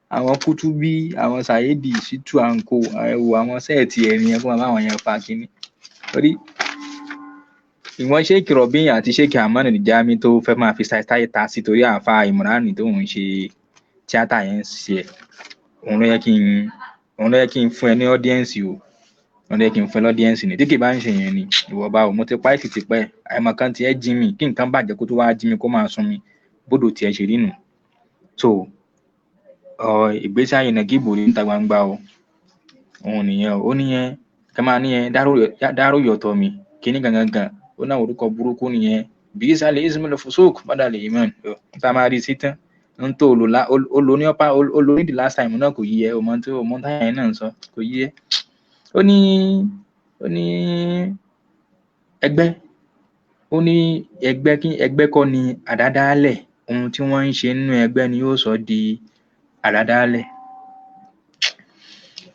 àwọn kútúbí, àwọn sàyédì, ṣítù àǹkó, ẹ wò àwọn sẹ́ẹ̀tì ẹ̀rin yẹn kó máa bá àwọn yẹn fa kínní. torí ìwọ̀n Sheikh Rabi àti Sheikh Ahmad Al-Jami tó fẹ́ máa fi ṣáìtáì ta sí torí àfa Ìmúránì tó ń ṣe tíátà yẹn ṣe ẹ̀, òun ló yẹ kí n fún ẹ ní ọ́díẹ̀nsì o, òun ló yẹ kí n fún ẹ lọ́díẹ̀nsì ni. tí kì bá ń ṣe yẹn ni ìwọ bá o, mo ti pa ìfì tipẹ́, àìmọ̀ kan tiẹ̀ jí mi, kí nǹkan bàjẹ́ kó tó wá jí mi kó máa sun mi, bódò tiẹ̀ ṣe rí nù. so ìgbésí ayé nàkíbù ní níta gbangba o, òun nìyẹn o. ó níyẹn kẹ máa níyẹn dárò yọ̀tọ̀ mi kíní gangan, ó náà orúkọ burúkú nìyẹn, bíi sálẹ̀ ismail fusuk badal iman. tá a máa rí sí tán ń tó olóní the last time náà kò yí ẹ, ọmọ táyà yẹn náà ń sọ kò yí ẹ. ó ní ẹgbẹ́ kọ́ ni àdádálẹ̀, ohun tí wọ́n ń ṣe nínú ẹgbẹ́ ni yóò sọ di àdádálẹ̀.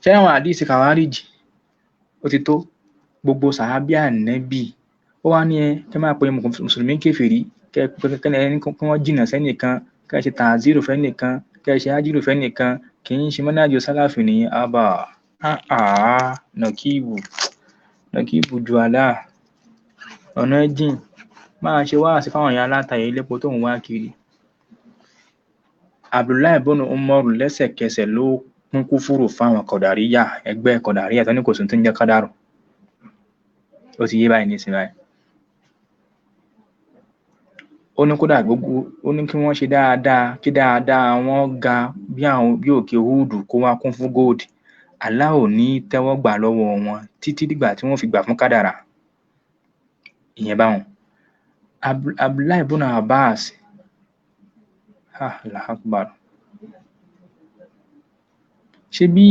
ṣé àwọn àdìsí kàwáríjì ó ti tó gbogbo sàhábí ànábì, ó wá ní ẹ kẹ́ máa pe mùsùlùmí kèfèrí, kẹ́ wọ́n jìnnà sẹ́nìkan, kẹ́ ṣe tàzírù fẹ́nìkan, kẹ́ ṣe ájírù fẹ́nìkan, kì í ṣe mọ́nájò sálàfì nìyẹn. nàkíbù ju àlá ọ̀nà jìn, máa ṣe wáàsí fáwọn èèyàn alátàyè lépo tó ń wá kiri. Abdullahi ibn Umar lẹ́sẹ̀kẹsẹ̀ ló kún kúfúrù fáwọn kọ̀dàríyà, ẹgbẹ́ kọ̀dàríyà tó ní kò sí tó ń jẹ́ kádàrù. ó ti yé báyìí nísìnyí báyìí. ó ní kódà ó ní kí wọ́n ṣe dáadáa, kí dáadáa wọn ga bí òkè húdù kó wá kún fún gold. Allah ò ní tẹ́wọ́ gbà lọ́wọ́ wọn títí dìgbà tí wọ́n fi gbà fún kádàrà. ìyẹn báwọn. Abdullahi ibn Abbas, Allahu Akbar. ṣé bí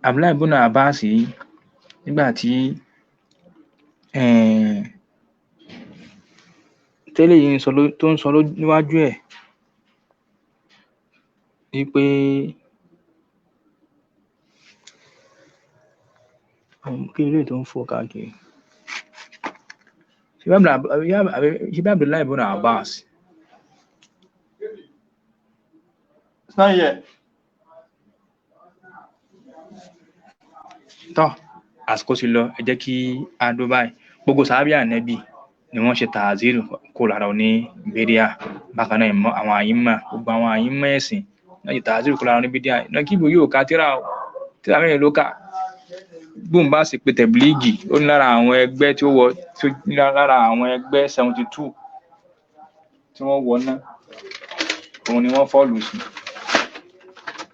Abdullahi ibn Abbas yìí nígbà tí tẹ́lẹ̀ yìí tó ń sọ níwájú ẹ̀ wípé kí ilé tó ń fò káàkiri, ṣé bí Abdullahi ibn Abbas tọ́ àsìkò ti lọ, ẹ jẹ́ kí a dó báyìí. gbogbo sàhábí ànábì ni wọ́n ṣe tàzírù kó lára ní bídíà. bákan náà àwọn àyímà, gbogbo àwọn àyímà ẹ̀sìn náà ṣe tàzírù kó lára ní bídíà. nàkíbù yóò ka tíra mẹ́rin ló kà. bóun bá sì pe tẹ̀blíìgì, ó ní lára àwọn ẹgbẹ́ tí ó wọ lára àwọn ẹgbẹ́ 72 tí wọ́n wọ náà, òun ni wọ́n fọ́ọ̀lù sí.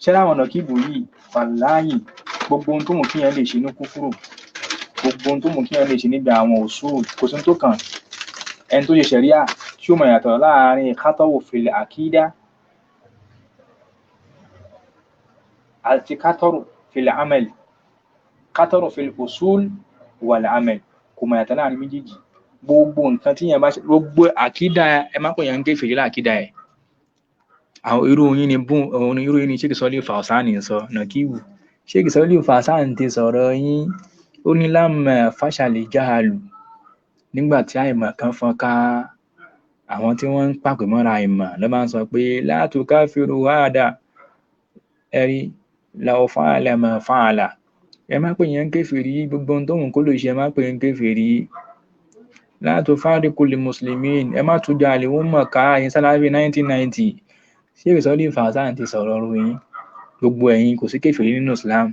ṣé láwọn nàkíbù yìí wàláhì gbogbo ohun tó mú kíyàn lè ṣe ní kúfúrù, gbogbo ohun tó mú kíyàn lè ṣe níbi àwọn usul kò sí tó kàn. ẹni tó ṣe ṣẹ̀ríà tí ó mọ̀ yàtọ̀ láàrin kátọ́wò fil àkídá àti kátọ́rù fil amal, kátọ́rù fil usul wal amal, kò mọ̀ yàtọ̀ láàrin méjèèjì. gbogbo nǹkan tí yẹn bá ṣe, gbogbo àkídá ẹ má pè yàn ń kéfèrí láàkídá ẹ̀. àwọn irú yín ni Sheikh Sọ́líù Fàwzān sọ nàkíbù. Sheikh Sọ́líù Fàwzān ti sọ̀rọ̀ yín, ó ní lámà fáṣàlì jáàlù, nígbà tí àìmọ̀ kan fọ́n ká, àwọn tí wọ́n ń pàpè mọ́ra àìmọ̀ ló máa ń sọ pé lā tukaffiru hādhā, ẹ̀rí law fa'ala mā fa'ala, ẹ má pè yẹn ń kéfèrí, gbogbo ohun tó wù kó lè ṣe ẹ má pè yẹn ń kéfèrí. lā tufārriqu l-muslimīn, ẹ má tún jà lè wọ́n mọ̀ ká ẹ̀yin Sàláfì 1990. Sheikh Sọ́líù Fàwzān ti sọ̀rọ̀ ọ̀rọ̀ yín. gbogbo ẹ̀yin kò sí kèfèrí nínú Islam.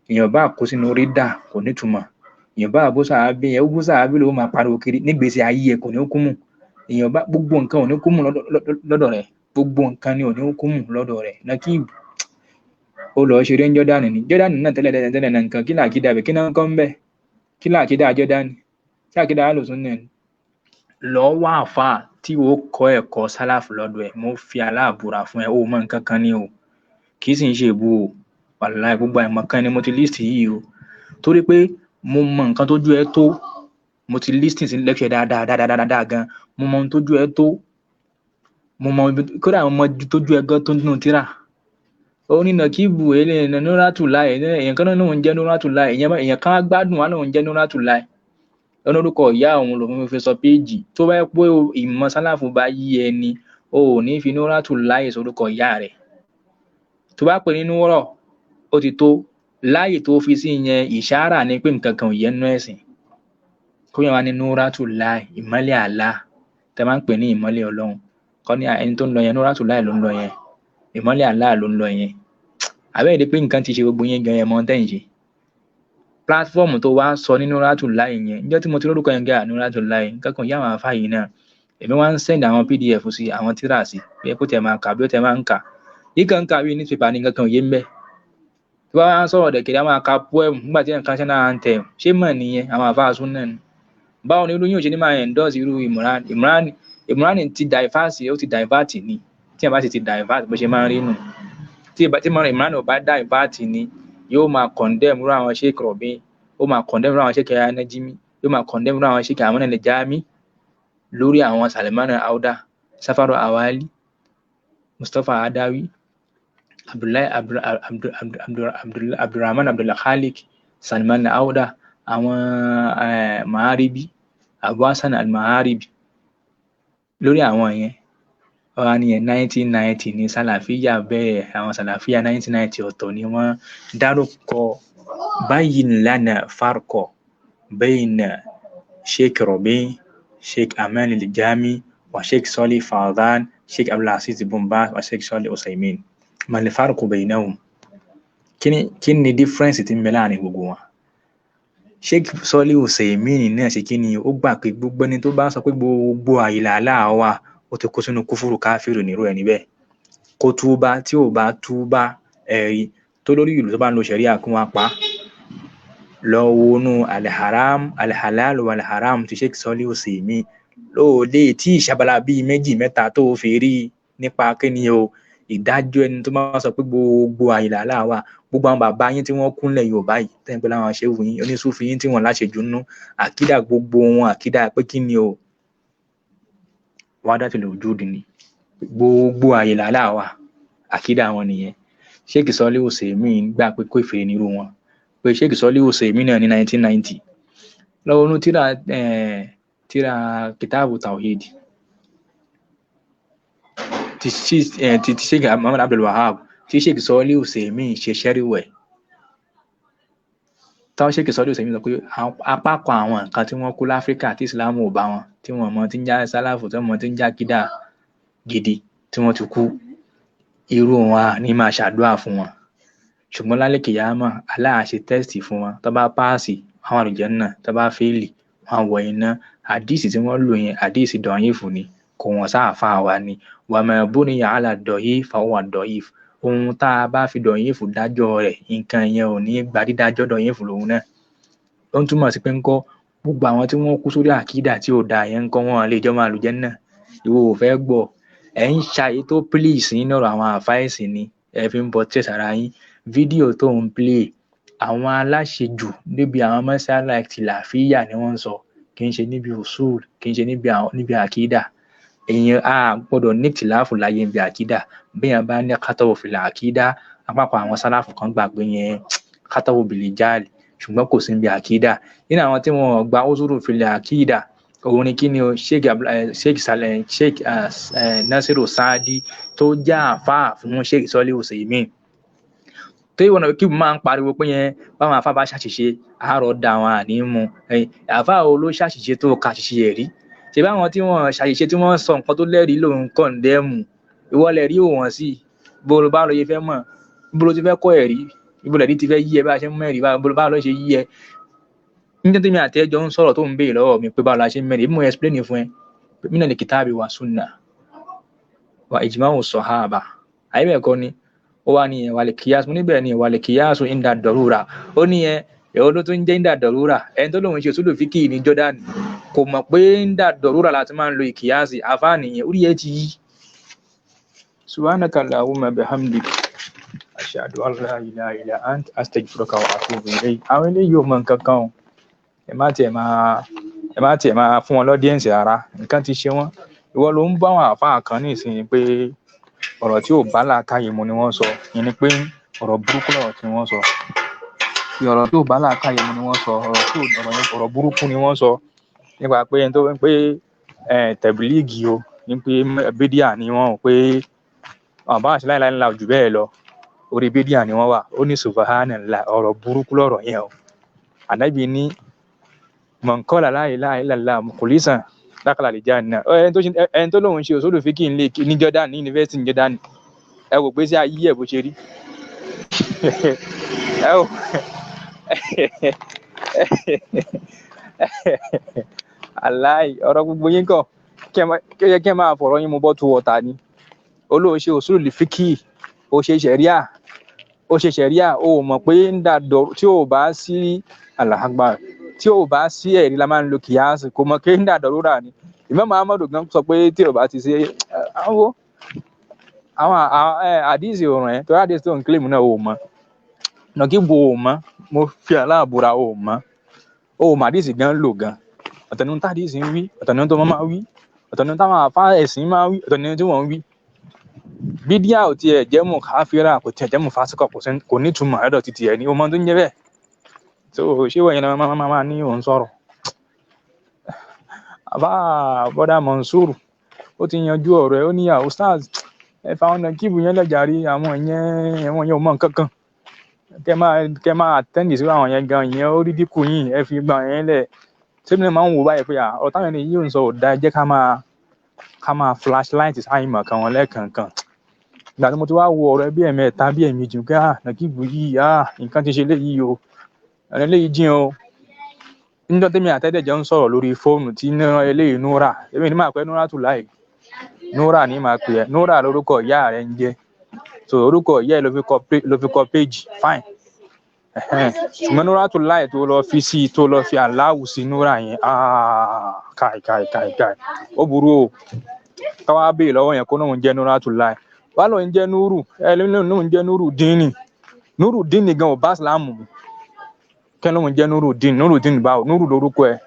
èèyàn bá kó sínú rídà kò nítumọ̀, èèyàn bá bó sàábé ẹ ó bó sàábé ló máa pariwo kiri nígbèsè ayé ẹ kò ní kúmù. èèyàn bá gbogbo nǹkan ò ní kúmù lọ́dọ̀ rẹ̀, gbogbo nǹkan ni ò ní kúmù lọ́dọ̀ rẹ̀. nàkíbù ó lọ ṣeré ń Jọ́dánì ní Jọ́dánì náà tẹ́lẹ̀ náà nǹkan kí làkídà bẹ̀, kí náà ń kọ́ ń bẹ̀, kí làkídà Jọ́dánì, kí làkídà Ahlus-Sunnah náà lọ wá àfáà tí ó kọ́ ẹ̀kọ́ sálàfù lọ́dọ̀ ẹ̀. mo fi aláàbùrà fún ẹ, ó mọ nǹkan kan ní o, kì í sì ń ṣe èbú o. wàláhì gbogbo àìmọ̀ kan ni mo ti list yìí o torí pé mo mọ nǹkan tójú ẹ tó mo ti list sí lecture dáadáa gan mo mọ ohun tójú ẹ tó mo mọ kódà mo mọ tójú ẹ gan tó nínú tíra ó ní nàkíbù eléyìí Nuratullah èèyàn kan náà ń jẹ́ Nuratullah èèyàn kan gbádùn wà náà ń jẹ́ Nuratullah lórúkọ ìyá òun lòun fi sọ péjì tó bá pé ìmọ̀ sálàfù bá yí ẹni o ò ní fi Nuratullah sórúkọ ìyá rẹ̀ tó bá pè nínú ọ̀rọ̀ ó ti tó láàyè tó fi sí yẹn ìṣáárà ni pé nǹkan kan ò yẹ nínú ẹ̀sìn kó yẹn wá ní Nuratullah ìmọ́lẹ̀ Allah tẹ máa ń pè ní ìmọ́lẹ̀ Ọlọ́run kọ́ ní ẹni tó ń lọ yẹn Nuratullah ló ń lọ yẹn ìmọ́lẹ̀ Allah ló ń lọ yẹn àbẹ́ ìdí pé nǹkan ti ṣe gbogbo yẹn gan ẹ̀mọ́ tẹ́yìn ṣe platform tó wá sọ ní Nuratullah yẹn níjọ́ tí mo ti lórúkọ yẹn gẹ́ Nuratullah nǹkan kan yá àwọn afá yìí náà èmi wá ń send àwọn PDF sí àwọn tíra sí pé kó tẹ̀ máa kà bí ó tẹ̀ máa ń kà yìí kan kà bí newspaper ní nǹkan kan yé ń bẹ́ tí wọ́n á sọ̀rọ̀ dẹ̀kẹ̀dẹ̀ máa ka poem nígbà tí nǹkan ṣẹ́ náà ń tẹ̀ ṣé mọ̀ nìyẹn àwọn afá sún náà ni báwo ni irú yóò ṣe ní máa endorse irú Imran ti divert ó ti divert ni tí ẹ bá sì ti divert bó ṣe máa ń rí nù tí Imran ò bá divert ni yóò máa condemn irú àwọn Sheikh Rabi ó máa condemn irú àwọn Sheikh Najimi yóò máa condemn irú àwọn Sheikh Ahmad al-Jami lórí àwọn Salman Auda Safaru Awali Mustapha Adawi Abdulrahman Abdullah Khalik Salman Auda àwọn Maharibi Abu Hassan al-Maharibi lórí àwọn yẹn ọ̀rọ̀ ni 1990 ní Salafiyya bẹ́ẹ̀ àwọn Salafiyya 1990 ọ̀tọ̀ ni wọ́n dárúkọ bayyin lana farqa bayna Sheikh Rabi Sheikh Ahmad al-Jami wa Sheikh Salih Fawzan Sheikh Abdul Aziz Bin Baz wa Sheikh Salih Usaimin ma al farqu baynahum kí ni difference tí ń bẹ láàrin gbogbo wọn Sheikh Salih Usaimin náà ṣe kí ni ó gbà pé gbogbo ẹni tó bá sọ pé gbogbo àyílà aláàwà ó ti kó sínú kúfúrú káfíìrù nírú ẹni bẹ́ẹ̀ kó túbá tí ò bá túbá ẹ̀rí tó lórí ìlú tó bá ń lo ṣẹ̀ríà kún wá pa lọ wọnú al-halal wal-haram ti Sheikh Salih Usaimin lóòlé tí ìṣàbàlá bíi méjì mẹ́ta tó fi rí nípa kíni o ìdájọ́ ẹni tó máa sọ pé gbogbo àyílà aláàwà gbogbo àwọn bàbá yín tí wọ́n kúnlẹ̀ Yorùbá yìí tẹ́yìn pé láwọn ṣéwù yín oníṣúfì yín tí wọ́n láṣejù nú àkídà gbogbo wọn àkídà pé kíni o wahdatul wujud ni gbogbo àyílà aláàwà àkídà wọn nìyẹn Sheikh Salih Usaimin gbà pé kó ìfèrè nírú wọn pé Sheikh Salih Usaimin náà ní 1990 lọ́wọ́ inú tíra kitabu tawhid ti Sheikh Muhammad Abdul Wahab tí Sheikh Salih Usaimin ṣe ṣẹ́ríwẹ̀ táwọn Sheikh Salih Usaimin sọ pé apá kan àwọn nǹkan tí wọ́n kú láfíríkà tí ìsìlámù ò bá wọn tí wọ́n mọ̀ tí ń já sálàfù tí wọ́n mọ̀ tí ń já kídà gidi tí wọ́n ti kú irú wọn ní máa ṣàdúrà fún wọn ṣùgbọ́n lálẹ́ kìyàmọ̀ Allah ṣe tẹ́sítì fún wọn tó bá páàsì àwọn àlùjánnà tó bá fẹ́ẹ̀lì wọn wọ iná àdíìsì tí wọ́n lò yẹn àdíìsì dọ̀yìnfù ni kò wọ́n sáàfà wa ni wa ma buniya ala dọ̀yìf fa huwa dọ̀yìf ohun tá a bá fi dọ̀yìnfù dájọ́ rẹ̀ nǹkan yẹn ò ní gba dídájọ́ dọ̀yìnfù lòun náà ó ń túmọ̀ sí pé ńkọ́ gbogbo àwọn tí wọ́n kú sórí àkídà tí ò dáa yẹn ńkọ́ wọn lè jọ máa àlùjánnà ìwọ ò fẹ́ gbọ́ ẹ̀ ń ṣàyè tó pílìsì nínú ọ̀rọ̀ àwọn àfáìsì ni ẹ fi ń bọ tẹ̀sí ara yín fídíò tó ń play àwọn aláṣejù níbi àwọn mọ́sálà ìtìláfíyà ni wọ́n ń sọ kì í ṣe níbi usul kì í ṣe níbi àkídà èèyàn á gbọ́dọ̀ ní ìtìláfù láyé níbi àkídà béèyàn bá ní kátàwò fìlà àkídà àpapọ̀ àwọn sálàfù kan gbà pé yẹn kátàwò bìlì jáàlì ṣùgbọ́n kò sí níbi àkídà nínú àwọn tí wọ́n gba usulu fìlà àkídà òun ni kí ni o Sheikh Nasiru Saadi tó já àfáà fún Sheikh Salih Usaimin tó ìwọ̀n náà kí n máa ń pariwo pé yẹn báwọn àfáà bá ṣàṣìṣe àárọ̀ da àwọn ànímú àfáà wo ló ṣàṣìṣe tó ka ṣìṣe ẹ̀rí ṣe báwọn tí wọ́n ṣàṣìṣe tí wọ́n sọ nǹkan tó lẹ́rìí lòun kọ̀ǹdẹ́mù ìwọlẹ̀ rí òwọ̀n sí bó ló bá lọ yẹ fẹ́ mọ̀ bó ló ti fẹ́ kọ́ ẹ̀rí ibo lẹ̀rí ti fẹ́ yí ẹ bá ṣe ń mẹ́rin bó ló bá lọ ṣe yí ẹ nítorí tí mi àti ẹjọ́ ń sọ̀rọ̀ tó ń béèrè lọ́wọ́ mi pé báwo la ṣe ń mẹ́rin mo explain fún ẹ mí náà ní kitabi wa sunna wa ijma'u sahaba àyẹ̀bẹ̀ẹ̀kọ́ ni ó wá ní wal qiyas mo níbẹ̀ ni wal qiyasu inda darura ó ní ẹ̀họ́ ló tó ń jẹ́ inda darura ẹni tó lóun ṣe sólò fíkì ní Jordan kò mọ̀ pé inda darura láti máa ń lo ìkìyàsí àfáà nìyẹn orí ẹ ti yí subhanaka allahumma bihamdik ashhadu an la ilaha illa anta astaghfiruka wa atubu ilayk. Àwọn eléyìí ò mọ nǹkan kan o. Ẹ má tiẹ̀ máa fún wọn lọ́díẹ̀nsì rárá, nǹkan ti ṣe wọ́n. Ìwọ ló ń bá àwọn àfáà kan nísìnyí pé ọ̀rọ̀ tí ò bá làákàyè mu ni wọ́n sọ, ìyẹn ni pé ọ̀rọ̀ burúkú lọ̀rọ̀ tí wọ́n sọ. Ọ̀rọ̀ tí ò bá làákàyè mu ni wọ́n sọ, ọ̀rọ̀ burúkú ni wọ́n sọ nípa pé ẹni tó ń pé tẹ̀bílíìgì o, ní pé bídíà ni wọ́n, pé àwọn bá àṣẹ láìláì ńlá jù bẹ́ẹ̀ lọ, orí bídíà ni wọ́n wà. Ó ní subhanallah, ọ̀rọ̀ burúkú lọ̀rọ̀ yẹn o. Ànábì ní man qala la ilaha illallah mukhlisan dakhala al-jannah. Ẹni tó lóun ṣe òṣòlù fíkì ní Jordan, ní yunifásitì ní Jordan, ẹ wò pé sí ayé ẹ̀ bó ṣe rí. Ẹ wò aláì ọ̀rọ̀ gbogbo yín kọ̀ kí ẹ máa fọ̀rọ̀ yín mu bọ́ tu ọ̀tá ni. Olóòṣè òṣòlù fíkì, ó ṣe ṣẹ̀ríà, ó mọ̀ pé ń dàdọ̀ tí ò bá sí Allahu tí ò bá sí ẹ̀rí la máa ń lo kìyàsì, kò mọ̀ pé ń dàdọ̀ rúra ni. Imam Ahmad gan sọ pé tí ò bá ti ṣe àwọn àdìsí ọ̀ràn ẹ̀ tó àdìsí tó ń kílèmù náà ò mọ̀. Nàkíbù ò mọ̀, mo fi aláàbúra ò mọ̀. Ó mọ̀ àdìsí gan lò gan. Ọ̀tọ̀ ni tá àdìsí ń wí, ọ̀tọ̀ ni tó máa wí, ọ̀tọ̀ ni táwọn àfá ẹ̀sìn máa wí, ọ̀tọ̀ ni tí wọ́n ń wí. Bídíà ò tiẹ̀ jẹ́ mú káfírà, kò tiẹ̀ jẹ́ mú fásikọ̀, kò ní túmọ̀ ẹ̀dọ̀ títí ẹ̀ ní o mọ̀ tó ń jẹ́ bẹ́ẹ̀. So ṣé wọ̀nyẹn náà máa ní òun sọ̀rọ̀? Àbá bọ́dà Mansur ó ti yanjú ọ̀rọ̀ ẹ̀, ó ní ustaz ẹ fa ọ̀nà kíìbù yẹn lẹ́jàrí, àwọn yẹn ò mọ̀ nǹkan kan. Kẹ máa attend sí àwọn yẹn gan, ìyẹn ó rí dínkù yín, ẹ fi gbà yẹn lẹ̀. Ṣé mi máa ń wò báyìí pé ọ̀rọ̀ táwọn ẹni yìí ń sọ ò dáa, jẹ́ ká máa flashlight sáyìnmọ̀ kan wọn lẹ́ẹ̀kankan. Ìgbà tí mo ti wá wo ọ̀rọ̀ ẹ bí ẹ̀mẹ́ta bí ẹ̀mejì pé nàkíbù yìí nǹkan ti ṣe léyìí o, ẹ̀rọ léyìí jìn o. Níjọ́ tèmi àtẹ́dẹ̀jọ́ ń sọ̀rọ̀ lórí fóònù tí eléyìí Núrà, èmi ní máa pẹ́ Núrà tù láì, Núrà ní máa pè ẹ́, Núrà lórúkọ ìyá rẹ̀ ń jẹ́, so orúkọ ìyá ẹ̀ ló fi kọ péjì, fine. Ṣùgbọ́n Núrà tù láì tó lọ fi sí, tó lọ fi aláwù sí Núrà yẹn, káì ó burú o. Káwá béè lọ́wọ́ yẹn kó náà ń jẹ́ Núrà tù láì, wá lọ ń jẹ́ Núrù, lóun ń jẹ́ Núrù díìnì. Núrù díìnì gan ò bá ìsìlámù mu. Kí ló ń jẹ́ Núrù díìnì báwo? Núrù lórúkọ ẹ̀.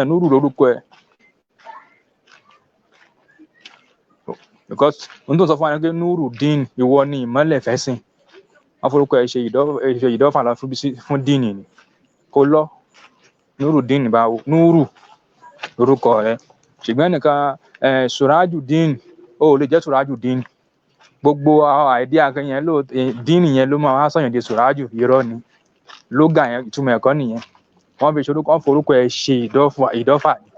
Núrù lórúkọ ẹ̀. Because ohun tó sọ fún wa ni pé Núrù díìnì, ìwọ ni ìmọ́lẹ̀ fẹ́sìn. Wọ́n forúkọ ẹ̀ ṣe ìdọ́fà lọ fún díìnì ni. Kó lọ Núrù díìnì báwo? Núrù lórúkọ rẹ̀. Ṣùgbọ́n nìkan Sùrájù díìnì, ó lè jẹ́ Sùrájù díìnì. Gbogbo àìdí akẹ́yẹn díìnì yẹn ló máa wá sọ̀yàn di Sùrájù, irọ́ ni. Lógà yẹn ìtumọ̀ ẹ̀kọ́ nìyẹn. Wọ́n forúkọ ẹ̀ ṣe ìdọ́fà ni.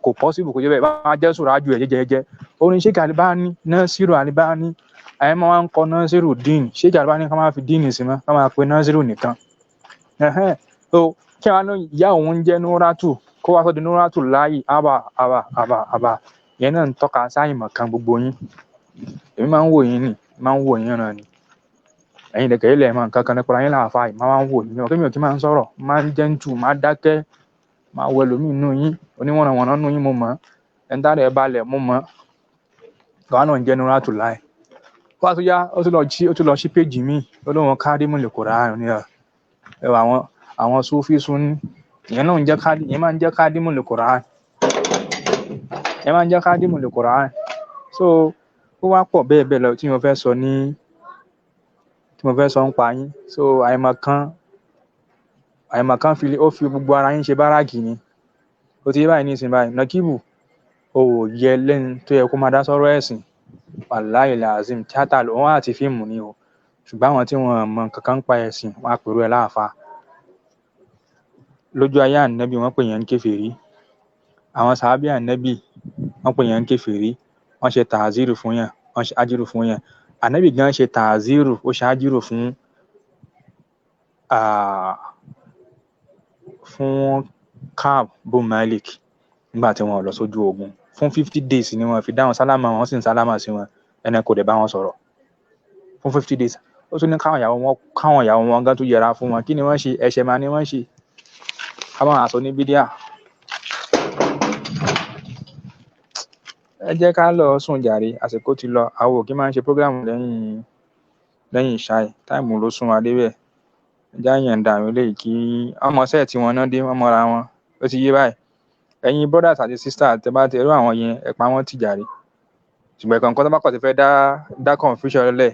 Kò possible kò jẹ́ bẹ́ẹ̀, bá jẹ́ Sùrájù ẹ̀ jẹ́jẹ́. Orin Sheikh Albani, Nasiru Albani, àyẹ̀ máa ń kọ Nasiru díìnì. Sheikh Albani ká máa fi díìnì sí mọ́, ká máa pe Nasiru nìkan. So kí wọ́n á ìyá òun jẹ́ Núrátù, kó wá sọ di Núrátù láàyè, àbà. Ìyẹn náà ń tọ́ka sáyìnmọ̀ kan gbogbo yín. Èmi máa ń wò yín náà ni. Ẹ̀yin lẹ̀kẹ̀ ilẹ̀ máa ń kankan nípa yín láàfáà yìí, máa ń wò yín. Ọ̀kẹ́ mi ò kí máa ń sọ̀rọ̀, máa ń gentle, máa dákẹ́, máa wọ ẹlòmíì nínú yín, oníwọ̀nàwọ̀nà nínú yín mo mọ̀, ẹni tá rẹ̀ balẹ̀ mo mọ̀. Káwọn náà ń jẹ́ Núrátù láì. Wá tó yá, ó tún lọ sí péjì mi, ó lóun Kádímùl Kùránì ní ẹwà àwọn Súfí Súnní. Ìyẹn náà máa ń jẹ́ Kádímùl Kùránì. So ó wá pọ̀ bẹ́ẹ̀ lọ tí mo fẹ́ sọ ń pa yín. So àìmọ̀kan ó fi gbogbo ara yín ṣe báràkì ni. Ó ti yé báyìí ní ìsìn báyìí. Nàkíbù ò yẹ lẹ́nu tó yẹ kó máa dá sọ́rọ̀ ẹ̀sìn. Wàláhì làázìm, tíátà ló wọ́n àti fíìmù ni o. Ṣùgbọ́n àwọn tí wọ́n mọ̀ kankan pa ẹ̀sìn, wọ́n á pèrò ẹ̀ láàfáà. Lójú ayé Ànábì wọ́n pè yẹn ń kèfèrí. Àwọn sàhábí Ànábì wọ́n pè yẹn ń kèfèrí. Wọ́n ṣe tàzírù fún yẹn, wọ́n ṣe ájírù fún yẹn. Ànábì gan ṣe tàzírù, ó ṣe ájírù fún Ka'b bin Malik nígbà tí wọ́n lọ sójú ogun. Fún 50 days ni wọ́n fi dáhùn sálámà, wọ́n sì ń sálámà sí wọn. Ẹnì kò dẹ̀ bá wọn sọ̀rọ̀. Fún 50 days. Ó tún ní káwọn ìyàwó wọn gan tó yẹra fún wọn. Kí ni wọ́n ṣe? Ẹ̀ṣẹ̀ máa ní wọ́n ṣe. Ká máa sọ ní bídíà. ẹ jẹ́ ká lọ sùn jàre, àsìkò ti lọ. Àwọn ò kí máa ń ṣe program lẹ́yìn ìṣáì, táìmù ló sún wa débẹ̀. Ẹ jẹ́ á yọ̀ǹda àwọn eléyìí kí wọ́n mọ set wọn náà dé, wọ́n mọra wọn. Ó ti yé báyìí. Ẹ̀yin brothers àti sisters tẹ́ bá ti rí àwọn yẹn, ẹ pa wọ́n tì jàre. Ṣùgbọ́n ẹ̀kọ̀ọ̀kan tó bá kàn ti fẹ́ dá confusion lẹ̀,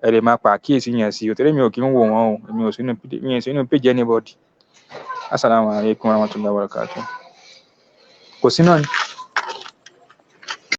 ẹ lè máa pa àkíyèsí yẹn sí o. Torí mi ò kí ń wò wọ́n o, mi ò sínú page anybody. Assalamu alaikum warahmatullahi wabarakatuh. Kò sí náà ni.